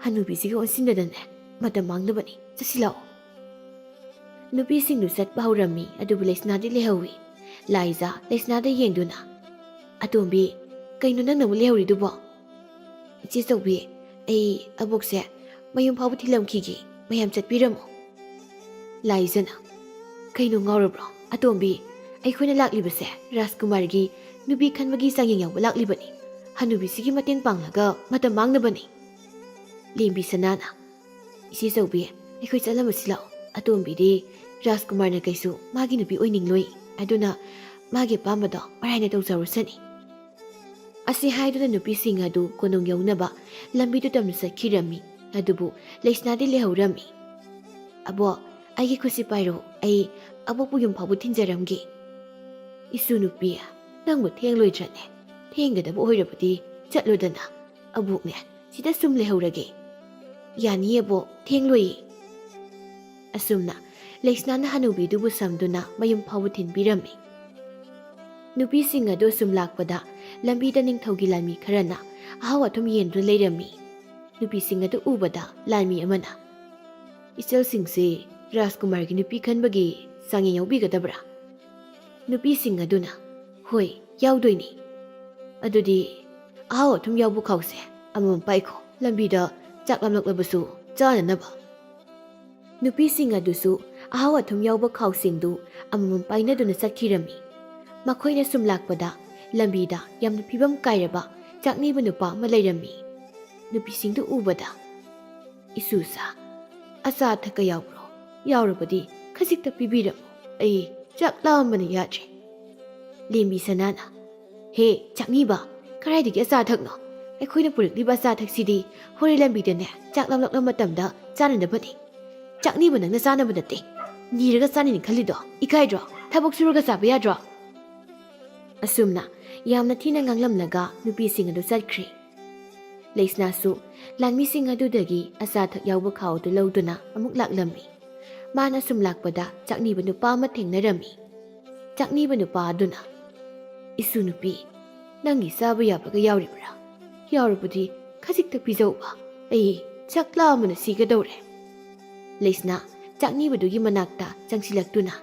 [SPEAKER 1] ꯍꯅꯨꯕꯤꯁꯤꯒ ꯑꯣꯟꯁꯤꯟꯅꯗꯅꯦ ꯃꯇꯝ ꯃꯥꯡꯅꯕꯅꯤ, ꯆꯠꯁꯤꯜꯂꯛꯑꯣ꯫ ꯅꯨꯄꯤꯁꯤꯡꯗꯨ ꯆꯠꯄ ꯍꯧꯔꯝꯃꯤ, ꯑꯗꯨꯕꯨ ꯂꯩꯁꯅꯥꯗꯤ ꯂꯩꯍꯧꯏ꯫ ꯂꯥꯏꯖ ꯂꯩꯁꯅꯥꯗ ꯌꯦꯡꯗꯨꯅ, ꯑꯇꯣꯝꯕꯤ, ꯀꯩꯅꯣ ꯅꯪꯅ ꯑꯃꯨꯛ ꯂꯩꯍꯧꯔꯤꯗꯨꯕꯣ? ꯏꯆꯦ ꯆꯧꯕꯤ, ꯑꯩ ꯑꯕꯣꯛꯁꯦ ꯃꯌꯨꯝ ꯐꯥꯎꯕ ꯊꯤꯜꯂꯝꯈꯤꯒꯦ, ꯃꯌꯥꯝ ꯆꯠꯄꯤꯔꯝꯃꯣ꯫ ꯂꯥꯏꯖꯅ, ꯀꯩꯅꯣ ꯉꯥꯎꯔꯕ꯭ꯔꯣ? ꯑꯇꯣꯝꯕꯤ, ꯑꯩꯈꯣꯏꯅ ꯂꯥꯛꯂꯤꯕꯁꯦ ꯔꯥꯖꯀꯨꯃꯥꯔꯒꯤ ꯅꯨꯄꯤ ꯈꯟꯕꯒꯤ ꯆꯥꯡꯌꯦꯡ ꯌꯥꯎꯕ ꯂꯥꯛꯂꯤꯕꯅꯤ, ꯍꯅꯨꯕꯤꯁꯤꯒꯤ ꯃꯇꯦꯡ ꯄꯥꯡꯂꯒ ꯃꯇꯝ ꯃꯥꯡꯅꯕꯅꯤ꯫ ꯂꯦꯝꯕꯤ ꯁꯅꯥꯅ, ꯏꯆꯦ ꯆꯧꯕꯤ, ꯑꯩꯈꯣꯏ ꯆꯠꯂꯝꯃꯁꯤ ꯂꯥꯛꯑꯣ, ꯑꯇꯣꯝꯕꯤꯗꯤ ꯔꯥꯖꯀꯨꯃꯥꯔꯅ ꯀꯩꯁꯨ ꯃꯥꯒꯤ ꯅꯨꯄꯤ ꯑꯣꯏꯅꯤꯡꯂꯣꯏ, ꯑꯗꯨꯅ ꯃꯥꯒꯤ ꯑꯄꯥꯝꯕꯗꯣ ꯃꯔꯥꯏꯅ ꯇꯧꯖꯔꯨꯁꯅꯤ꯫ ꯑꯁꯤ ꯍꯥꯏꯗꯨꯅ ꯅꯨꯄꯤꯁꯤꯡ ꯑꯗꯨ ꯀꯣꯅꯨꯡ ꯌꯧꯅꯕ ꯂꯝꯕꯤꯗꯨ ꯇꯝꯅ ꯆꯠꯈꯤꯔꯝꯃꯤ, ꯑꯗꯨꯕꯨ ꯂꯩꯁꯅꯥꯗꯤ ꯂꯩꯍꯧꯔꯝꯃꯤ꯫ ꯑꯕꯣꯛ, ꯑꯩꯒꯤ ꯈꯨꯠꯁꯤ ꯄꯥꯏꯔꯣ, ꯑꯩ ꯑꯕꯣꯛꯄꯨ ꯌꯨꯝ ꯐꯥꯎꯕ ꯊꯤꯟꯖꯔꯝꯒꯦ꯫ ꯏꯁꯨ ꯅꯨꯄꯤ, ꯅꯪꯕꯨ ꯊꯦꯡꯂꯣꯏꯗ꯭ꯔꯅꯦ? ꯊꯦꯡꯒꯗꯕ ꯑꯣꯏꯔꯕꯗꯤ ꯆꯠꯂꯣꯗꯅ, ꯑꯕꯣꯛꯅꯦ ꯁꯤꯗ ꯁꯨꯝ ꯂꯩꯍꯧꯔꯒꯦ꯫ ꯌꯥꯅꯤꯌꯦ ꯑꯕꯣꯛ, ꯊꯦꯡꯂꯣꯏꯌꯦ꯫ ꯑꯁꯨꯝꯅ ꯂꯩꯁꯅꯥꯅ ꯍꯅꯨꯕꯤꯗꯨꯕꯨ ꯁꯝꯗꯨꯅ ꯃꯌꯨꯝ ꯐꯥꯎꯕ ꯊꯤꯟꯕꯤꯔꯝꯃꯤ꯫ ꯅꯨꯄꯤꯁꯤꯡ ꯑꯗꯨ ꯁꯨꯝ ꯂꯥꯛꯄꯗ ꯂꯝꯕꯤꯗ ꯅꯤꯡꯊꯧꯒꯤ ꯂꯥꯟꯃꯤ ꯈꯔꯅ ꯑꯍꯥꯎ ꯑꯊꯨꯝ ꯌꯦꯟꯗꯨꯅ ꯂꯩꯔꯝꯃꯤ꯫ ꯅꯨꯄꯤꯁꯤꯡ ꯑꯗꯨ ꯎꯕꯗ ꯂꯥꯟꯃꯤ ꯑꯃꯅ, ꯏꯆꯜꯁꯤꯡꯁꯤ ꯔꯥꯖꯀꯨꯃꯥꯔꯒꯤ ꯅꯨꯄꯤ ꯈꯟꯕꯒꯤ ꯆꯥꯡꯌꯦꯡ ꯌꯥꯎꯕꯤꯒꯗꯕ꯭ꯔꯥ? ꯅꯨꯄꯤꯁꯤꯡ ꯑꯗꯨꯅ, ꯍꯣꯏ, ꯌꯥꯎꯗꯣꯏꯅꯤ꯫ ꯑꯗꯨꯗꯤ ꯑꯍꯥꯎ ꯑꯊꯨꯝ ꯌꯥꯎꯕ ꯈꯥꯎꯁꯦ ꯑꯃꯃꯝ ꯄꯥꯏꯈꯣ, ꯂꯝꯕꯤꯗ ꯆꯥꯛ ꯂꯥꯝꯂꯛꯂꯕꯁꯨ ꯆꯥꯅꯅꯕ꯫ ꯅꯨꯄꯤꯁꯤꯡ ꯑꯗꯨꯁꯨ ꯑꯍꯥꯎ ꯑꯊꯨꯝ ꯌꯥꯎꯕ ꯈꯥꯎꯁꯤꯡꯗꯨ ꯑꯃꯃꯝ ꯄꯥꯏꯅꯗꯨꯅ ꯆꯠꯈꯤꯔꯝꯃꯤ꯫ ꯃꯈꯣꯏꯅ ꯁꯨꯝ ꯂꯥꯛꯄꯗ ꯂꯝꯕꯤꯗ ꯌꯥꯝꯅ ꯐꯤꯕꯝ ꯀꯥꯏꯔꯕ ꯆꯥꯛꯅꯤꯕ ꯅꯨꯄꯥ ꯑꯃ ꯂꯩꯔꯝꯃꯤ꯫ ꯅꯨꯄꯤꯁꯤꯡꯗꯨ ꯎꯕꯗ, ꯏꯁꯨꯁꯥ, ꯑꯆꯥ ꯑꯊꯛꯀ ꯌꯥꯎꯕ꯭ꯔꯣ? ꯌꯥꯎꯔꯕꯗꯤ ꯈꯖꯤꯛꯇ ꯄꯤꯕꯤꯔꯝꯃꯣ, ꯑꯩ ꯆꯥꯛ ꯂꯥꯝꯕꯅ ꯌꯥꯗ꯭ꯔꯦ꯫ ꯂꯦꯝꯕꯤ ꯁꯅꯥꯅ, ꯍꯦ ꯆꯥꯛꯅꯤꯕ, ꯀꯗꯥꯏꯗꯒꯤ ꯑꯆꯥ ꯑꯊꯛꯅꯣ? ꯑꯩꯈꯣꯏꯅ ꯄꯨꯔꯛꯂꯤꯕ ꯑꯆꯥ ꯑꯊꯛꯁꯤꯗꯤ ꯍꯣꯔꯦꯟ ꯂꯝꯕꯤꯗꯅꯦ ꯆꯥꯛ ꯂꯥꯝꯂꯛꯂꯕ ꯃꯇꯝꯗ ꯆꯥꯅꯅꯕꯅꯤ꯫ ꯆꯥꯛꯅꯤꯕ ꯅꯪꯅ ꯆꯥꯅꯕ ꯅꯠꯇꯦ, ꯅꯤꯔꯒ ꯆꯥꯅꯤꯅꯤ ꯈꯜꯂꯤꯗꯣ ꯏꯀꯥꯏꯗ꯭ꯔꯣ? ꯊꯕꯛ ꯁꯨꯔꯒ ꯆꯥꯕ ꯌꯥꯗ꯭ꯔꯣ? ꯑꯁꯨꯝꯅ ꯌꯥꯝꯅ ꯊꯤꯅ ꯉꯥꯡꯂꯝꯂꯒ ꯅꯨꯄꯤꯁꯤꯡ ꯑꯗꯨ ꯆꯠꯈ꯭ꯔꯤ꯫ ꯂꯩꯁꯅꯥꯁꯨ ꯂꯥꯟꯃꯤꯁꯤꯡ ꯑꯗꯨꯗꯒꯤ ꯑꯆꯥ ꯑꯊꯛ ꯌꯥꯎꯕ ꯈꯥꯎ ꯑꯗꯨ ꯂꯧꯗꯨꯅ ꯑꯃꯨꯛ ꯂꯥꯛꯂꯝꯃꯤ꯫ ꯃꯥꯅ ꯁꯨꯝ ꯂꯥꯛꯄꯗ ꯆꯥꯛꯅꯤꯕ ꯅꯨꯄꯥ ꯑꯃ ꯊꯦꯡꯅꯔꯝꯃꯤ꯫ ꯆꯥꯛꯅꯤꯕ ꯅꯨꯄꯥ ꯑꯗꯨꯅ, ꯏꯁꯨ ꯅꯨꯄꯤ, ꯅꯪꯒꯤ ꯆꯥꯕ ꯌꯥꯕꯒ ꯌꯥꯎꯔꯤꯕ꯭ꯔꯥ? ꯌꯥꯎꯔꯕꯗꯤ ꯈꯖꯤꯛꯇ ꯄꯤꯖꯧꯕ, ꯑꯩ ꯆꯥꯛ ꯂꯥꯝꯕꯅ ꯁꯤꯒꯗꯧꯔꯦ꯫ ꯂꯩꯁꯅꯥ ꯆꯥꯛꯅꯤꯕꯗꯨꯒꯤ ꯃꯅꯥꯛꯇ ꯆꯪꯁꯤꯜꯂꯛꯇꯨꯅ,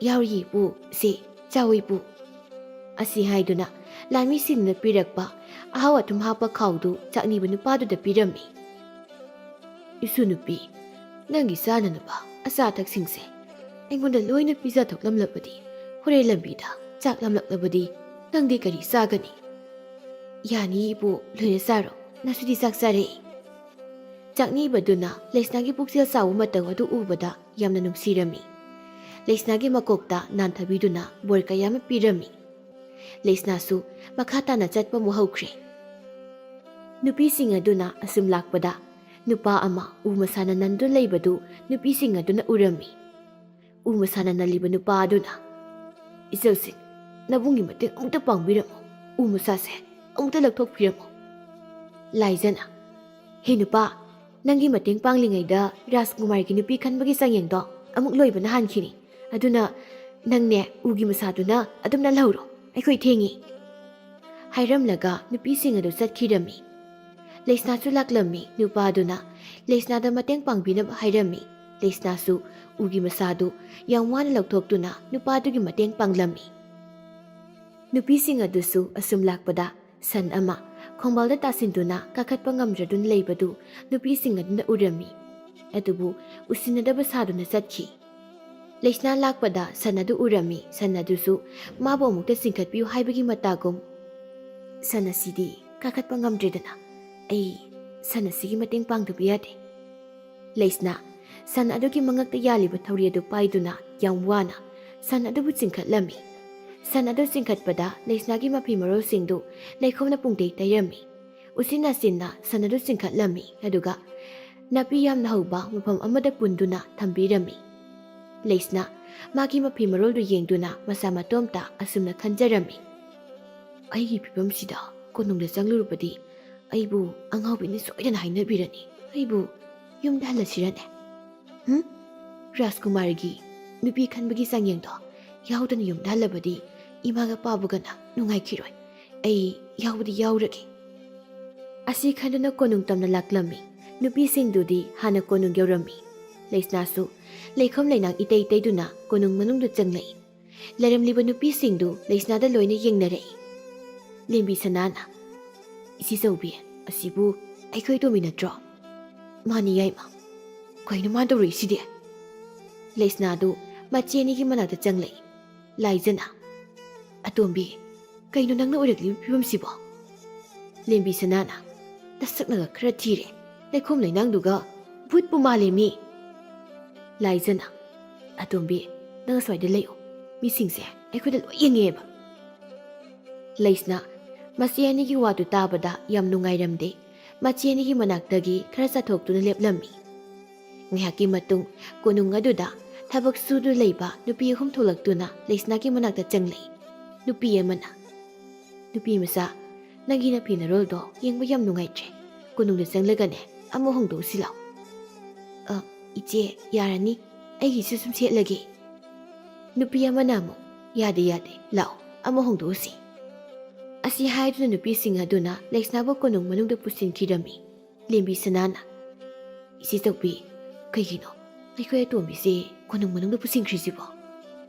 [SPEAKER 1] ꯌꯥꯎꯔꯤ ꯏꯄꯨ, ꯁꯤ ꯆꯥꯎ ꯏꯄꯨ꯫ ꯑꯁꯤ ꯍꯥꯏꯗꯨꯅ ꯂꯥꯟꯃꯤꯁꯤꯡꯅ ꯄꯤꯔꯛꯄ ꯑꯍꯥꯎ ꯑꯊꯨꯝ ꯍꯥꯞꯄ ꯈꯥꯎꯗꯨ ꯆꯥꯛꯅꯤꯕ ꯅꯨꯄꯥꯗꯨꯗ ꯄꯤꯔꯝꯃꯤ꯫ ꯏꯁꯨ ꯅꯨꯄꯤ, ꯅꯪꯒꯤ ꯆꯥꯅꯅꯕ ꯑꯆꯥ ꯑꯊꯛꯁꯤꯡꯁꯦ ꯑꯩꯉꯣꯟꯗ ꯂꯣꯏꯅ ꯄꯤꯖꯊꯣꯛꯂꯝꯂꯕꯗꯤ ꯍꯣꯔꯦꯟ ꯂꯝꯕꯤꯗ ꯆꯥꯛ ꯂꯥꯝꯂꯛꯂꯕꯗꯤ ꯅꯪꯗꯤ ꯀꯔꯤ ꯆꯥꯒꯅꯤ? ꯌꯥꯅꯤ ꯏꯄꯨ, ꯂꯣꯏꯅ ꯆꯥꯔꯣ, ꯅꯁꯨꯗꯤ ꯆꯥꯛ ꯆꯥꯔꯛꯏ꯫ ꯆꯥꯛꯅꯤꯕꯗꯨꯅ ꯂꯩꯁꯅꯥꯒꯤ ꯄꯨꯛꯆꯦꯜ ꯆꯥꯎꯕ ꯃꯇꯧ ꯑꯗꯨ ꯎꯕꯗ ꯌꯥꯝꯅ ꯅꯨꯡꯁꯤꯔꯝꯃꯤ꯫ ꯂꯩꯁꯅꯥꯒꯤ ꯃꯀꯣꯛꯇ ꯅꯥꯟꯊꯕꯤꯗꯨꯅ ꯕꯣꯔ ꯀꯌꯥ ꯑꯃ ꯄꯤꯔꯝꯃꯤ꯫ ꯂꯩꯁꯅꯥꯁꯨ ꯃꯈꯥ ꯇꯥꯅ ꯆꯠꯄ ꯑꯃꯨꯛ ꯍꯧꯈ꯭ꯔꯦ꯫ ꯅꯨꯄꯤꯁꯤꯡ ꯑꯗꯨꯅ ꯑꯁꯨꯝ ꯂꯥꯛꯄꯗ ꯅꯨꯄꯥ ꯑꯃ ꯎ ꯃꯁꯥꯅ ꯅꯟꯗꯨꯅ ꯂꯩꯕꯗꯨ ꯅꯨꯄꯤꯁꯤꯡ ꯑꯗꯨꯅ ꯎꯔꯝꯃꯤ꯫ ꯎ ꯃꯁꯥꯅ ꯅꯜꯂꯤꯕ ꯅꯨꯄꯥ ꯑꯗꯨꯅ, ꯏꯆꯜꯁꯤꯡ, ꯅꯕꯨꯡꯒꯤ ꯃꯇꯦꯡ ꯑꯃꯨꯛꯇ ꯄꯥꯡꯕꯤꯔꯝꯃꯣ, ꯎ ꯃꯁꯥꯁꯦ ꯑꯃꯨꯛꯇ ꯂꯧꯊꯣꯛꯄꯤꯔꯝꯃꯣ꯫ ꯂꯥꯏꯖꯅ, ꯍꯦ ꯅꯨꯄꯥ, ꯅꯪꯒꯤ ꯃꯇꯦꯡ ꯄꯥꯡꯂꯤꯉꯩꯗ ꯔꯥꯖꯀꯨꯃꯥꯔꯒꯤ ꯅꯨꯄꯤ ꯈꯟꯕꯒꯤ ꯆꯥꯡꯌꯦꯡꯗꯣ ꯑꯃꯨꯛ ꯂꯣꯏꯕꯅ ꯍꯥꯟꯈꯤꯅꯤ, ꯑꯗꯨꯅ ꯅꯪꯅꯦ ꯎꯒꯤ ꯃꯁꯥꯗꯨꯅ ꯑꯗꯨꯝ ꯅꯜꯍꯧꯔꯣ, ꯑꯩꯈꯣꯏ ꯊꯦꯡꯉꯤ꯫ ꯍꯥꯏꯔꯝꯂꯒ ꯅꯨꯄꯤꯁꯤꯡ ꯑꯗꯨ ꯆꯠꯈꯤꯔꯝꯃꯤ꯫ ꯂꯩꯁꯅꯥꯁꯨ ꯂꯥꯛꯂꯝꯃꯤ꯫ ꯅꯨꯄꯥꯗꯨꯅ ꯂꯩꯁꯅꯥꯗ ꯃꯇꯦꯡ ꯄꯥꯡꯕꯤꯅꯕ ꯍꯥꯏꯔꯝꯃꯤ꯫ ꯂꯩꯁꯅꯥꯁꯨ ꯎꯒꯤ ꯃꯁꯥꯗꯨ ꯌꯥꯝ ꯋꯥꯅ ꯂꯧꯊꯣꯛꯇꯨꯅ ꯅꯨꯄꯥꯗꯨꯒꯤ ꯃꯇꯦꯡ ꯄꯥꯡꯂꯝꯃꯤ꯫ ꯅꯨꯄꯤꯁꯤꯡ ꯑꯗꯨꯁꯨ ꯑꯁꯨꯝ ꯂꯥꯛꯄꯗ ꯁꯟ ꯑꯃ ꯈꯣꯡꯕꯥꯜꯗ ꯇꯥꯁꯤꯟꯗꯨꯅ ꯀꯥꯈꯠꯄ ꯉꯝꯗ꯭ꯔꯗꯨꯅ ꯂꯩꯕꯗꯨ ꯅꯨꯄꯤꯁꯤꯡ ꯑꯗꯨꯅ ꯎꯔꯝꯃꯤ, ꯑꯗꯨꯕꯨ ꯎꯁꯤꯟꯅꯗꯕ ꯁꯥꯗꯨꯅ ꯆꯠꯈꯤ꯫ ꯂꯩꯁꯅꯥ ꯂꯥꯛꯄꯗ ꯁꯟ ꯑꯗꯨ ꯎꯔꯝꯃꯤ꯫ ꯁꯟ ꯑꯗꯨꯁꯨ ꯃꯥꯕꯨ ꯑꯃꯨꯛꯇ ꯆꯤꯡꯈꯠꯄꯤꯌꯨ ꯍꯥꯏꯕꯒꯤ ꯃꯇꯥꯒꯨꯝ, ꯁꯟ ꯑꯁꯤꯗꯤ ꯀꯥꯈꯠꯄ ꯉꯝꯗ꯭ꯔꯦꯗꯅ, ꯑꯩ ꯁꯟ ꯑꯁꯤꯒꯤ ꯃꯇꯦꯡ ꯄꯥꯡꯗꯕ ꯌꯥꯗꯦ꯫ ꯂꯩꯁꯅꯥ ꯁꯟ ꯑꯗꯨꯒꯤ ꯃꯉꯛꯇ ꯌꯥꯜꯂꯤꯕ ꯊꯧꯔꯤ ꯑꯗꯨ ꯄꯥꯏꯗꯨꯅ ꯌꯥꯝ ꯋꯥꯅ ꯁꯟ ꯑꯗꯨꯕꯨ ꯆꯤꯡꯈꯠꯂꯝꯃꯤ꯫ ꯁꯟ ꯑꯗꯨ ꯆꯤꯡꯈꯠꯄꯗ ꯂꯩꯁꯅꯥꯒꯤ ꯃꯐꯤ ꯃꯔꯣꯜꯁꯤꯡꯗꯨ ꯂꯩꯈꯣꯝꯅ ꯄꯨꯡꯇꯩ ꯇꯩꯔꯝꯃꯤ꯫ ꯎꯆꯤꯟ ꯅꯥꯆꯤꯟꯅ ꯁꯟ ꯑꯗꯨ ꯆꯤꯡꯈꯠꯂꯝꯃꯤ, ꯑꯗꯨꯒ ꯅꯥꯄꯤ ꯌꯥꯝꯅ ꯍꯧꯕ ꯃꯐꯝ ꯑꯃꯗ ꯄꯨꯟꯗꯨꯅ ꯊꯝꯕꯤꯔꯝꯃꯤ꯫ ꯂꯩꯁꯅꯥ ꯃꯥꯒꯤ ꯃꯐꯤ ꯃꯔꯣꯜꯗꯨ ꯌꯦꯡꯗꯨꯅ ꯃꯁꯥ ꯃꯇꯣꯝꯇ ꯑꯁꯨꯝꯅ ꯈꯟꯖꯔꯝꯃꯤ꯫ ꯑꯩꯒꯤ ꯐꯤꯕꯝꯁꯤꯗ ꯀꯣꯅꯨꯡꯗ ꯆꯪꯂꯨꯔꯕꯗꯤ ꯑꯩꯕꯨ ꯑꯉꯥꯎꯕꯤꯅ ꯁꯣꯏꯗꯅ ꯍꯥꯏꯅꯕꯤꯔꯅꯤ꯫ ꯑꯩꯕꯨ ꯌꯨꯝꯗ ꯍꯜꯂꯁꯤꯔꯅꯦ? ꯔꯥꯖꯀꯨꯃꯥꯔꯒꯤ ꯅꯨꯄꯤ ꯈꯟꯕꯒꯤ ꯆꯥꯡꯌꯦꯡꯗꯣ ꯌꯥꯎꯗꯅ ꯌꯨꯝꯗ ꯍꯜꯂꯕꯗꯤ ꯏꯃꯥꯒ ꯄꯥꯕꯒꯅ ꯅꯨꯡꯉꯥꯏꯈꯤꯔꯣꯏ꯫ ꯑꯩ ꯌꯥꯎꯕꯗꯤ ꯌꯥꯎꯔꯒꯦ꯫ ꯑꯁꯤ ꯈꯟꯗꯨꯅ ꯀꯣꯅꯨꯡ ꯇꯝꯅ ꯂꯥꯛꯂꯝꯃꯤ꯫ ꯅꯨꯄꯤꯁꯤꯡꯗꯨꯗꯤ ꯍꯥꯟꯅ ꯀꯣꯅꯨꯡ ꯌꯧꯔꯝꯃꯤ꯫ ꯂꯩꯁꯅꯥꯁꯨ ꯂꯩꯈꯣꯝ ꯂꯩꯅꯥꯡ ꯏꯇꯩ ꯇꯩꯗꯨꯅ ꯀꯣꯅꯨꯡ ꯃꯅꯨꯡꯗ ꯆꯪꯂꯛꯏ꯫ ꯂꯩꯔꯝꯂꯤꯕ ꯅꯨꯄꯤꯁꯤꯡꯗꯨ ꯂꯩꯁꯅꯥꯗ ꯂꯣꯏꯅ ꯌꯦꯡꯅꯔꯛꯏ꯫ ꯂꯦꯝꯕꯤ ꯁꯅꯥꯅ "ꯏꯆꯦꯆꯧꯕꯤ, ꯑꯁꯤꯕꯨ ꯑꯩꯈꯣꯏ ꯇꯣꯝꯕꯤ ꯅꯠꯇ꯭ꯔꯣ?" "ꯃꯥꯅꯤ ꯌꯥꯏꯃ." "ꯀꯩꯅꯣ ꯃꯥ ꯇꯧꯔꯛꯏꯁꯤꯗꯤ?" ꯂꯩꯁꯅꯥꯗꯨ ꯃꯆꯦ ꯑꯅꯤꯒꯤ ꯃꯅꯥꯛꯇ ꯆꯪꯂꯛꯏ꯫ ꯂꯥꯏꯖꯅ "ꯑꯇꯣꯝꯕꯤ, ꯀꯩꯅꯣ ꯅꯪꯅ ꯑꯣꯏꯔꯛꯂꯤꯕ ꯐꯤꯕꯝꯁꯤꯕꯣ?" ꯂꯦꯝꯕꯤ ꯁꯅꯥꯅ "ꯅꯁꯛꯅꯒ ꯈꯔ ꯊꯤꯔꯦ, ꯂꯩꯈꯣꯝ ꯂꯩꯅꯥꯡꯗꯨꯒ ꯚꯨꯠꯄꯨ ꯃꯥꯜꯂꯦꯃꯤ." ꯂꯥꯏꯖꯅ "ꯑꯇꯣꯝꯕꯤ, ꯅꯪ ꯑꯁ꯭ꯋꯥꯏꯗ ꯂꯩꯌꯨ, ꯃꯤꯁꯤꯡꯁꯦ ꯑꯩꯈꯣꯏꯗ ꯂꯣꯏ ꯌꯦꯡꯉꯦꯕ." ꯂꯩꯁꯅꯥ ꯃꯆꯦ ꯑꯅꯤꯒꯤ ꯋꯥꯗꯨ ꯇꯥꯕꯗ ꯌꯥꯝ ꯅꯨꯡꯉꯥꯏꯔꯝꯗꯦ꯫ ꯃꯆꯦ ꯑꯅꯤꯒꯤ ꯃꯅꯥꯛꯇꯒꯤ ꯈꯔ ꯆꯠꯊꯣꯛꯇꯨꯅ ꯂꯦꯞꯂꯝꯃꯤ꯫ ꯉꯥꯏꯍꯥꯛꯀꯤ ꯃꯇꯨꯡ ꯀꯣꯅꯨꯡ ꯑꯗꯨꯗ ꯊꯕꯛ ꯁꯨꯗꯨꯅ ꯂꯩꯕ ꯅꯨꯄꯤ 3 ꯊꯣꯛꯂꯛꯇꯨꯅ ꯂꯩꯁꯅꯥꯒꯤ ꯃꯅꯥꯛꯇ ꯆꯪꯂꯛꯏ꯫ ꯅꯨꯄꯤ ꯑꯃꯅ "ꯅꯨꯄꯤ ꯃꯆꯥ, ꯅꯪꯒꯤ ꯅꯐꯤ ꯅꯔꯣꯜꯗꯣ ꯌꯦꯡꯕ ꯌꯥꯝ ꯅꯨꯡꯉꯥꯏꯇ꯭ꯔꯦ. ꯀꯣꯅꯨꯡꯗ ꯆꯪꯂꯒꯅꯦ ꯑꯃꯨꯛ ꯍꯣꯡꯗꯣꯛꯎꯁꯤ ꯂꯥꯎ." "ꯏꯆꯦ ꯌꯥꯔꯅꯤ, ꯑꯩꯒꯤꯁꯨ ꯁꯨꯝ ꯁꯦꯠꯂꯒꯦ." ꯅꯨꯄꯤ ꯑꯃꯅ ꯑꯃꯨꯛ "ꯌꯥꯗꯦ ꯌꯥꯗꯦ, ꯂꯥꯛꯑꯣ ꯑꯃꯨꯛ ꯍꯣꯡꯗꯣꯛꯎꯁꯤ." ꯑꯁꯤ ꯍꯥꯏꯗꯨꯅ ꯅꯨꯄꯤꯁꯤꯡ ꯑꯗꯨꯅ ꯂꯩꯁꯅꯥꯕꯨ ꯀꯣꯅꯨꯡ ꯃꯅꯨꯡꯗ ꯄꯨꯁꯤꯟꯈꯤꯔꯝꯃꯤ꯫ ꯂꯦꯝꯕꯤ ꯁꯅꯥꯅ "ꯏꯆꯦꯆꯧꯕꯤ, ꯀꯩꯒꯤꯅꯣ ꯑꯩꯈꯣꯏ ꯑꯇꯣꯝꯕꯤꯁꯦ ꯀꯣꯅꯨꯡ ꯃꯅꯨꯡꯗ ꯄꯨꯁꯤꯟꯈ꯭ꯔꯤꯁꯤꯕꯣ?"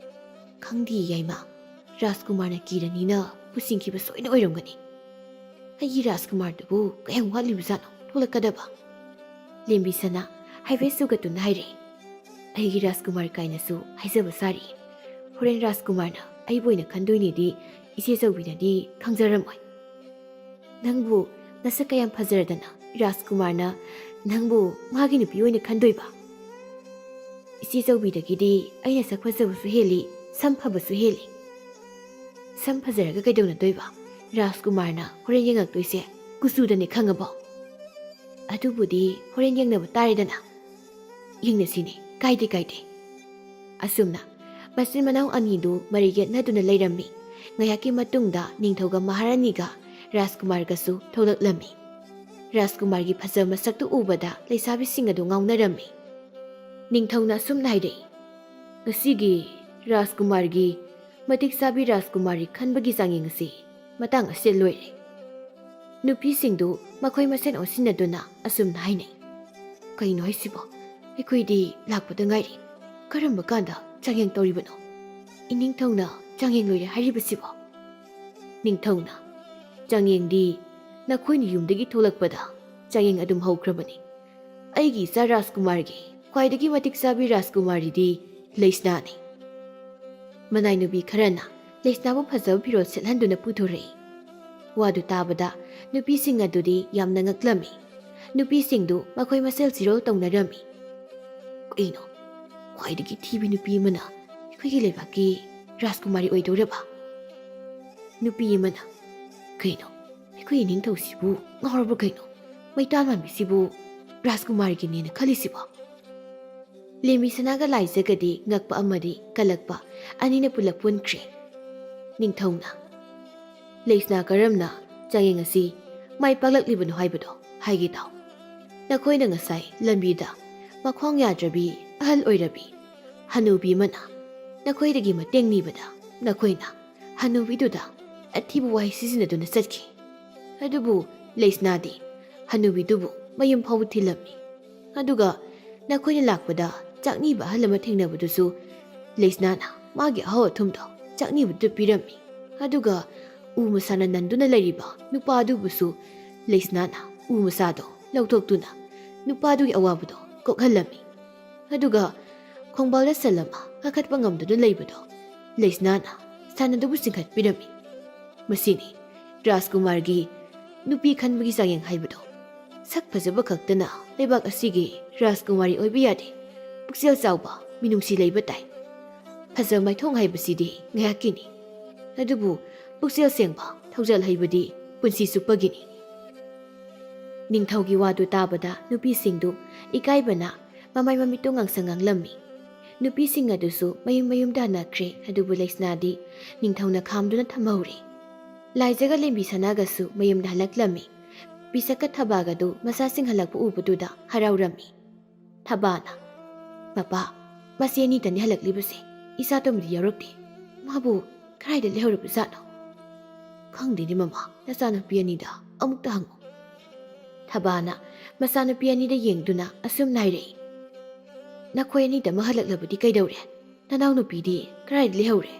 [SPEAKER 1] "ꯈꯪꯗꯦ ꯌꯥꯏꯃ, ꯔꯥꯖꯀꯨꯃꯥꯔꯅ ꯀꯤꯔꯅꯤꯅ ꯄꯨꯁꯤꯟꯈꯤꯕ ꯁꯣꯏꯅ ꯑꯣꯏꯔꯝꯒꯅꯤ." "ꯑꯩꯒꯤ ꯔꯥꯖꯀꯨꯃꯥꯔꯗꯨꯕꯨ ꯀꯌꯥꯝ ꯋꯥꯠꯂꯤꯕꯖꯥꯠꯅꯣ ꯊꯣꯛꯂꯛꯀꯗꯕ?" ꯂꯦꯝꯕꯤ ꯁꯅꯥ ꯍꯥꯏꯐꯦꯠ ꯁꯨꯒꯠꯇꯨꯅ ꯍꯥꯏꯔꯛꯏ꯫ "ꯑꯩꯒꯤ ꯔꯥꯖꯀꯨꯃꯥꯔ ꯀꯥꯏꯅꯁꯨ ꯍꯥꯏꯖꯕ ꯁꯥꯔꯤ. ꯍꯣꯔꯦꯟ ꯔꯥꯖꯀꯨꯃꯥꯔꯅ ꯑꯩꯕꯨ ꯑꯣꯏꯅ ꯈꯟꯗꯣꯏꯅꯦꯗꯤ ꯏꯆꯦꯆꯧꯕꯤꯅꯗꯤ ꯈꯪꯖꯔꯝꯃꯣꯏ. ꯅꯪꯕꯨ ꯅꯁꯛ ꯀꯌꯥꯝ ꯐꯖꯔꯗꯅ ꯔꯥꯖꯀꯨꯃꯥꯔꯅ ꯅꯪꯕꯨ ꯃꯥꯒꯤ ꯅꯨꯄꯤ ꯑꯣꯏꯅ ꯈꯟꯗꯣꯏꯕ? ꯏꯆꯦꯆꯧꯕꯤꯗꯒꯤꯗꯤ ꯑꯩꯅ ꯁꯛ ꯐꯖꯕꯁꯨ ꯍꯦꯜꯂꯤ, ꯁꯝ ꯐꯕꯁꯨ ꯍꯦꯜꯂꯤ." "ꯁꯝ ꯐꯖꯔꯒ ꯀꯩꯗꯧꯅꯗꯣꯏꯕ? ꯔꯥꯖꯀꯨꯃꯥꯔꯅ ꯍꯣꯔꯦꯟ ꯌꯦꯡꯉꯛꯇꯣꯏꯁꯦ ꯀꯨꯆꯨꯗꯅꯤ, ꯈꯪꯉꯕꯣ?" "ꯑꯗꯨꯕꯨꯗꯤ ꯍꯣꯔꯦꯟ ꯌꯦꯡꯅꯕ ꯇꯥꯔꯦꯗꯅ." "ꯌꯦꯡꯅꯁꯤꯅꯦ, ꯀꯥꯏꯗꯦ ꯀꯥꯏꯗꯦ." ꯑꯁꯨꯝꯅ ꯃꯆꯤꯟ ꯃꯅꯥꯎ ꯑꯅꯤꯗꯨ ꯃꯔꯩ ꯌꯦꯠꯅꯗꯨꯅ ꯂꯩꯔꯝꯃꯤ꯫ ꯉꯥꯏꯍꯥꯛꯀꯤ ꯃꯇꯨꯡꯗ ꯅꯤꯡꯊꯧꯒ ꯃꯍꯥꯔꯥꯅꯤꯒ ꯔꯥꯖꯀꯨꯃꯥꯔꯒꯁꯨ ꯊꯣꯛꯂꯛꯂꯝꯃꯤ꯫ ꯔꯥꯖꯀꯨꯃꯥꯔꯒꯤ ꯐꯖꯕ ꯃꯁꯛꯇꯨ ꯎꯕꯗ ꯂꯩꯁꯥꯕꯤꯁꯤꯡ ꯑꯗꯨ ꯉꯥꯎꯅꯔꯝꯃꯤ꯫ ꯅꯤꯡꯊꯧꯅ ꯑꯁꯨꯝꯅ ꯍꯥꯏꯔꯛꯏ꯫ "ꯉꯁꯤꯒꯤ ꯔꯥꯖꯀꯨꯃꯥꯔꯒꯤ ꯃꯇꯤꯛ ꯆꯥꯕꯤ ꯔꯥꯖꯀꯨꯃꯥꯔꯤ ꯈꯟꯕꯒꯤ ꯆꯥꯡꯌꯦꯡ ꯑꯁꯤ ꯃꯇꯥꯡ ꯑꯁꯤꯗ ꯂꯣꯏꯔꯦ." ꯅꯨꯄꯤꯁꯤꯡꯗꯨ ꯃꯈꯣꯏ ꯃꯁꯦꯟ ꯑꯣꯟꯁꯤꯟꯅꯗꯨꯅ ꯑꯁꯨꯝꯅ ꯍꯥꯏꯅꯩ꯫ "ꯀꯩꯅꯣ ꯍꯥꯏꯁꯤꯕꯣ? ꯑꯩꯈꯣꯏꯗꯤ ꯂꯥꯛꯄꯗ ꯉꯥꯏꯔꯤ. ꯀꯔꯝꯕ ꯀꯥꯟꯗ ꯆꯥꯡꯌꯦꯡ ꯇꯧꯔꯤꯕꯅꯣ? ꯏꯅꯤꯡꯊꯧꯅ ꯆꯥꯡꯌꯦꯡ ꯂꯣꯏꯔꯦ ꯍꯥꯏꯔꯤꯕꯁꯤꯕꯣ?" ꯅꯤꯡꯊꯧꯅ "ꯆꯥꯡꯌꯦꯡꯗꯤ ꯅꯈꯣꯏꯅ ꯌꯨꯝꯗꯒꯤ ꯊꯣꯛꯂꯛꯄꯗ ꯆꯥꯡꯌꯦꯡ ꯑꯗꯨꯝ ꯍꯧꯈ꯭ꯔꯕꯅꯤ. ꯑꯩꯒꯤ ꯏꯆꯥ ꯔꯥꯖꯀꯨꯃꯥꯔꯒꯤ ꯈ꯭ꯋꯥꯏꯗꯒꯤ ꯃꯇꯤꯛ ꯆꯥꯕꯤ ꯔꯥꯖꯀꯨꯃꯥꯔꯤꯗꯤ ꯂꯩꯁꯅꯥꯅꯤ." ꯃꯅꯥꯏ ꯅꯨꯄꯤ ꯈꯔꯅ ꯂꯩꯁꯅꯥꯕꯨ ꯐꯖꯕ ꯐꯤꯔꯣꯜ ꯁꯦꯠꯍꯟꯗꯨꯅ ꯄꯨꯊꯣꯔꯛꯏ꯫ ꯋꯥꯗꯨ ꯇꯥꯕꯗ ꯅꯨꯄꯤꯁꯤꯡ ꯑꯗꯨꯗꯤ ꯌꯥꯝꯅ ꯉꯛꯂꯝꯃꯤ꯫ ꯅꯨꯄꯤꯁꯤꯡꯗꯨ ꯃꯈꯣꯏ ꯃꯁꯦꯜ ꯆꯤꯔꯣꯜ ꯇꯧꯅꯔꯝꯃꯤ꯫ "ꯀꯩꯅꯣ, ꯈ꯭ꯋꯥꯏꯗꯒꯤ ꯊꯤꯕꯤ ꯅꯨꯄꯤ ꯑꯃꯅ ꯑꯩꯈꯣꯏꯒꯤ ꯂꯩꯕꯥꯛꯀꯤ ꯔꯥꯖꯀꯨꯃꯥꯔꯤ ꯑꯣꯏꯗꯧꯔꯕ?" ꯅꯨꯄꯤ ꯑꯃꯅ "ꯀꯩꯅꯣ, ꯑꯩꯈꯣꯏ ꯏꯅꯤꯡꯊꯧꯁꯤꯕꯨ ꯉꯥꯎꯔꯕ ꯀꯩꯅꯣ? ꯃꯩꯇꯥꯟ ꯃꯥꯟꯕꯤꯁꯤꯕꯨ ꯔꯥꯖꯀꯨꯃꯥꯔꯤꯒꯤꯅꯦꯅ ꯈꯜꯂꯤꯁꯤꯕꯣ?" ꯂꯦꯝꯕꯤ ꯁꯅꯥꯒ ꯂꯥꯏꯖꯒꯗꯤ ꯉꯛꯄ ꯑꯃꯗꯤ ꯀꯜꯂꯛꯄ ꯑꯅꯤꯅ ꯄꯨꯂꯞ ꯄꯨꯟꯈ꯭ꯔꯦ꯫ ꯅꯤꯡꯊꯧꯅ "ꯂꯩꯁꯅꯥ ꯀꯔꯝꯅ ꯆꯥꯡꯌꯦꯡ ꯑꯁꯤ ꯃꯥꯏ ꯄꯥꯛꯂꯛꯂꯤꯕꯅꯣ ꯍꯥꯏꯕꯗꯣ ꯍꯥꯏꯒꯦ ꯇꯥꯎ꯫ ꯅꯈꯣꯏꯅ ꯉꯁꯥꯏ ꯂꯝꯕꯤꯗ ꯃꯈ꯭ꯋꯥꯡ ꯌꯥꯗ꯭ꯔꯕꯤ ꯑꯍꯜ ꯑꯣꯏꯔꯕꯤ ꯍꯅꯨꯕꯤ ꯑꯃꯅ ꯅꯈꯣꯏꯗꯒꯤ ꯃꯇꯦꯡ ꯅꯤꯕꯗ ꯅꯈꯣꯏꯅ ꯍꯅꯨꯕꯤꯗꯨꯗ ꯑꯊꯤꯕ ꯋꯥꯍꯩ ꯁꯤꯖꯤꯟꯅꯗꯨꯅ ꯆꯠꯈꯤ꯫ ꯑꯗꯨꯕꯨ ꯂꯩꯁꯅꯥꯗꯤ ꯍꯅꯨꯕꯤꯗꯨꯕు ꯃꯌꯨꯝ ꯐꯥꯎꯕ ꯊꯤꯜꯂꯝꯃꯤ. ꯑꯗꯨꯒ ꯅꯈꯣꯏꯅ ꯂꯥꯛꯄꯗ ꯆꯥꯛꯅꯤꯕ ꯑꯍꯜ ꯑꯃ ꯊꯦꯡꯅꯕꯗꯨꯁꯨ ꯂꯩꯁꯅꯥꯅ ꯃꯥꯒꯤ ꯑꯍꯥꯎ ꯑꯊꯨꯝꯗꯣ ꯆꯥꯛꯅꯤꯕꯗꯨꯗ ꯄꯤꯔꯝꯃꯤ. ꯑꯗꯨꯒ ꯎ ꯃꯁꯥꯅ ꯅꯟꯗꯨꯅ ꯂꯩꯔꯤꯕ ꯅꯨꯄꯥ ꯑꯗꯨꯕꯨꯁꯨ ꯂꯩꯁꯅꯥꯅ ꯎ ꯃꯁꯥꯗꯣ ꯂꯧꯊꯣꯛꯇꯨꯅ ꯅꯨꯄꯥꯗꯨꯒꯤ ꯑꯋꯥꯕꯗꯣ ꯀꯣꯛꯍꯜꯂꯝꯃꯤ. ꯑꯗꯨꯒ ꯈꯣꯡꯕꯥꯜꯗ ꯁꯟ ꯑꯃ ꯀꯥꯈꯠꯄ ꯉꯝꯗꯨꯅ ꯂꯩꯕꯗꯣ ꯂꯩꯁꯅꯥꯅ ꯁꯟ ꯑꯗꯨꯕꯨ ꯆꯤꯡꯈꯠꯄꯤꯔꯝꯃꯤ. ꯃꯁꯤꯅꯤ ꯔꯥꯖꯀꯨꯃꯥꯔꯒꯤ ꯅꯨꯄꯤ ꯈꯟꯕꯒꯤ ꯆꯥꯡꯌꯦꯡ ꯍꯥꯏꯕꯗꯣ. ꯁꯛ ꯐꯖꯕ ꯈꯛꯇꯅ ꯂꯩꯕꯥꯛ ꯑꯁꯤꯒꯤ ꯔꯥꯖꯀꯨꯃꯥꯔꯤ ꯑꯣꯏꯕ ꯌꯥꯗꯦ. ꯄꯨꯛꯆꯦꯜ ꯆꯥꯎꯕ, ꯃꯤꯅꯨꯡꯁꯤ ꯂꯩꯕ ꯇꯥꯏ. ꯐꯖꯕ ꯃꯥꯏꯊꯣꯡ ꯍꯥꯏꯕꯁꯤꯗꯤ ꯉꯥꯏꯍꯥꯛꯀꯤꯅꯤ. ꯑꯗꯨꯕꯨ ꯄꯨꯛꯆꯦꯜ ꯁꯦꯡꯕ, ꯊꯧꯖꯥꯜ ꯍꯩꯕꯗꯤ ꯄꯨꯟꯁꯤ ꯆꯨꯞꯄꯒꯤꯅꯤ." ꯅꯤꯡꯊꯧꯒꯤ ꯋꯥꯗꯨ ꯇꯥꯕꯗ ꯅꯨꯄꯤꯁꯤꯡꯗꯨ ꯏꯀꯥꯏꯕꯅ ꯃꯃꯥꯏ ꯃꯃꯤꯠꯇꯨ ꯉꯥꯡꯁꯪ ꯉꯥꯡꯂꯝꯃꯤ꯫ ꯅꯨꯄꯤꯁꯤꯡ ꯑꯗꯨꯁꯨ ꯃꯌꯨꯝ ꯃꯌꯨꯝꯗ ꯍꯟꯅꯈ꯭ꯔꯦ ꯑꯗꯨꯕꯨ ꯂꯩꯁꯅꯥꯗꯤ ꯅꯤꯡꯊꯧꯅ ꯈꯥꯝꯗꯨꯅ ꯊꯝꯍꯧꯔꯤ ꯂꯥꯏꯖꯒ ꯂꯦꯝꯕꯤ ꯁꯅꯥꯒꯁꯨ ꯃꯌꯨꯝꯗ ꯍꯜꯂꯛꯂꯝꯃꯤ ꯄꯤꯁꯛꯀ ꯊꯕꯥꯒꯗꯨ ꯃꯆꯥꯁꯤꯡ ꯍꯜꯂꯛꯄ ꯎꯕꯗꯨꯗ ꯍꯔꯥꯎꯔꯝꯃꯤ ꯊꯕꯥꯅ ꯃꯄꯥ ꯃꯁꯤ ꯑꯅꯤꯇꯅꯤ ꯍꯜꯂꯛꯂꯤꯕꯁꯦ ꯏꯆꯥꯇꯣꯝꯕꯤꯗꯤ ꯌꯥꯎꯔꯛꯇꯦ ꯃꯥꯕꯨ ꯀꯗꯥꯏꯗ ꯂꯩꯍꯧꯔꯤꯕꯖꯥꯠꯅꯣ ꯈꯪꯗꯦꯅꯦ ꯃꯃꯥ ꯅꯆꯥꯅꯨꯄꯤ ꯑꯅꯤꯗ ꯑꯃꯨꯛꯇ ꯍꯪꯉꯨ ꯊꯕꯥꯅ ꯃꯆꯥꯅꯨꯄꯤ ꯑꯅꯤꯗ ꯌꯦꯡꯗꯨꯅ ꯑꯁꯨꯝꯅ ꯍꯥꯏꯔꯛꯏ ꯅꯈꯣꯏ ꯑꯅꯤꯗꯃꯛ ꯍꯜꯂꯛꯂꯕꯗꯤ ꯀꯩꯗꯧꯔꯦ ꯅꯅꯥꯎꯅꯨꯄꯤꯗꯤ ꯀꯗꯥꯏꯗ ꯂꯩꯍꯧꯔꯦ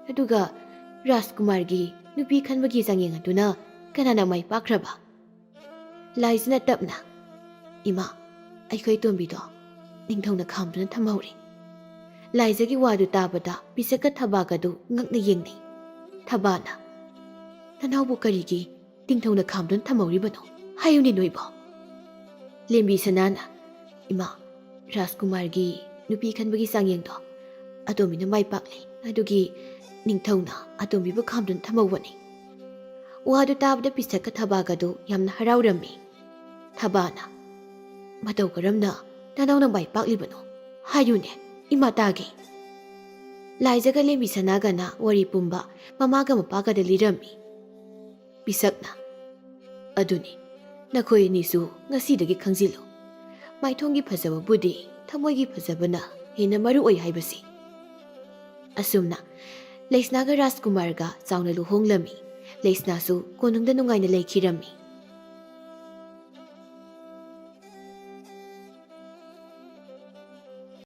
[SPEAKER 1] ꯑꯗꯨꯒ ꯔꯥꯖꯀꯨꯃꯥꯔꯒꯤ ꯅꯨꯄꯤ ꯈꯟꯕꯒꯤ ꯆꯥꯡꯌꯦꯡ ꯑꯗꯨꯅ ꯀꯅꯥꯅ ꯃꯥꯏ ꯄꯥꯛꯈ꯭ꯔꯕ ꯂꯥꯏꯖꯅ ꯇꯞꯅ ꯏꯃꯥ ꯑꯩꯈꯣꯏ ꯇꯣꯝꯕꯤꯗꯣ ꯅꯤꯡꯊꯧꯅ ꯈꯥꯝꯗꯨꯅ ꯊꯝꯍꯧꯔꯤ ꯂꯥꯏꯖꯒꯤ ꯋꯥꯗꯨ ꯇꯥꯕꯗ ꯄꯤꯁꯛꯀ ꯊꯕꯥꯒꯗꯨ ꯉꯛꯅ ꯌꯦꯡꯅꯩ ꯊꯕꯥꯅ ꯅꯅꯥꯎꯕꯨ ꯀꯔꯤꯒꯤ ꯅꯤꯡꯊꯧꯅ ꯈꯥꯝꯗꯨꯅ ꯊꯝꯍꯧꯔꯤꯕꯅꯣ ꯍꯥꯏꯌꯨꯅꯦ ꯅꯣꯏꯕꯣ ꯂꯦꯝꯕꯤ ꯁꯅꯥꯅ ꯏꯃꯥ ꯔꯥꯖꯀꯨꯃꯥꯔꯒꯤ ꯅꯨꯄꯤ ꯈꯟꯕꯒꯤ ꯆꯥꯡꯌꯦꯡꯗꯣ ꯑꯇꯣꯝꯕꯤꯅ ꯃꯥꯏ ꯄꯥꯛꯂꯤ ꯑꯗꯨꯒꯤ ꯅꯤꯡꯊꯧꯅ ꯑꯇꯣꯝꯕꯤꯕꯨ ꯈꯥꯝꯗꯨꯅ ꯊꯝꯍꯧꯕꯅꯤ ꯋꯥꯗꯨ ꯇꯥꯕꯗ ꯄꯤꯁꯛꯀ ꯊꯕꯥꯒꯗꯨ ꯌꯥꯝꯅ ꯍꯔꯥꯎꯔꯝꯃꯤ ꯊꯕꯥꯅ ꯃꯇꯧ ꯀꯔꯝꯅ ꯅꯅꯥꯎꯅ ꯃꯥꯏ ꯄꯥꯛꯂꯤꯕꯅꯣ ꯍꯥꯏꯌꯨꯅꯦ ꯏꯃꯥ ꯇꯥꯒꯦ ꯂꯥꯏꯖꯒ ꯂꯦꯝꯕꯤ ꯁꯅꯥꯒꯅ ꯋꯥꯔꯤ ꯄꯨꯝꯕ ꯃꯃꯥꯒ ꯃꯄꯥꯒꯗ ꯂꯤꯔꯝꯃꯤ ꯄꯤꯁꯛꯅ ꯑꯗꯨꯅꯤ ꯅꯈꯣꯏ ꯑꯅꯤꯁꯨ ꯉꯁꯤꯗꯒꯤ ꯈꯪꯖꯤꯜꯂꯨ ꯃꯥꯏꯊꯣꯡꯒꯤ ꯐꯖꯕꯕꯨꯗꯤ ꯊꯃꯣꯏꯒꯤ ꯐꯖꯕꯅ ꯍꯦꯟꯅ ꯃꯔꯨ ꯑꯣꯏ ꯍꯥꯏꯕꯁꯤ ꯑꯁꯨꯝꯅ ꯂꯩꯁꯅꯥꯒ ꯔꯥꯖꯀꯨꯃꯥꯔꯒ ꯆꯥꯎꯅ ꯂꯨꯍꯣꯡꯂꯝꯃꯤ ꯂꯩꯁꯅꯥꯁꯨ ꯀꯣꯅꯨꯡꯗ ꯅꯨꯡꯉꯥꯏꯅ ꯂꯩꯈꯤꯔꯝꯃꯤ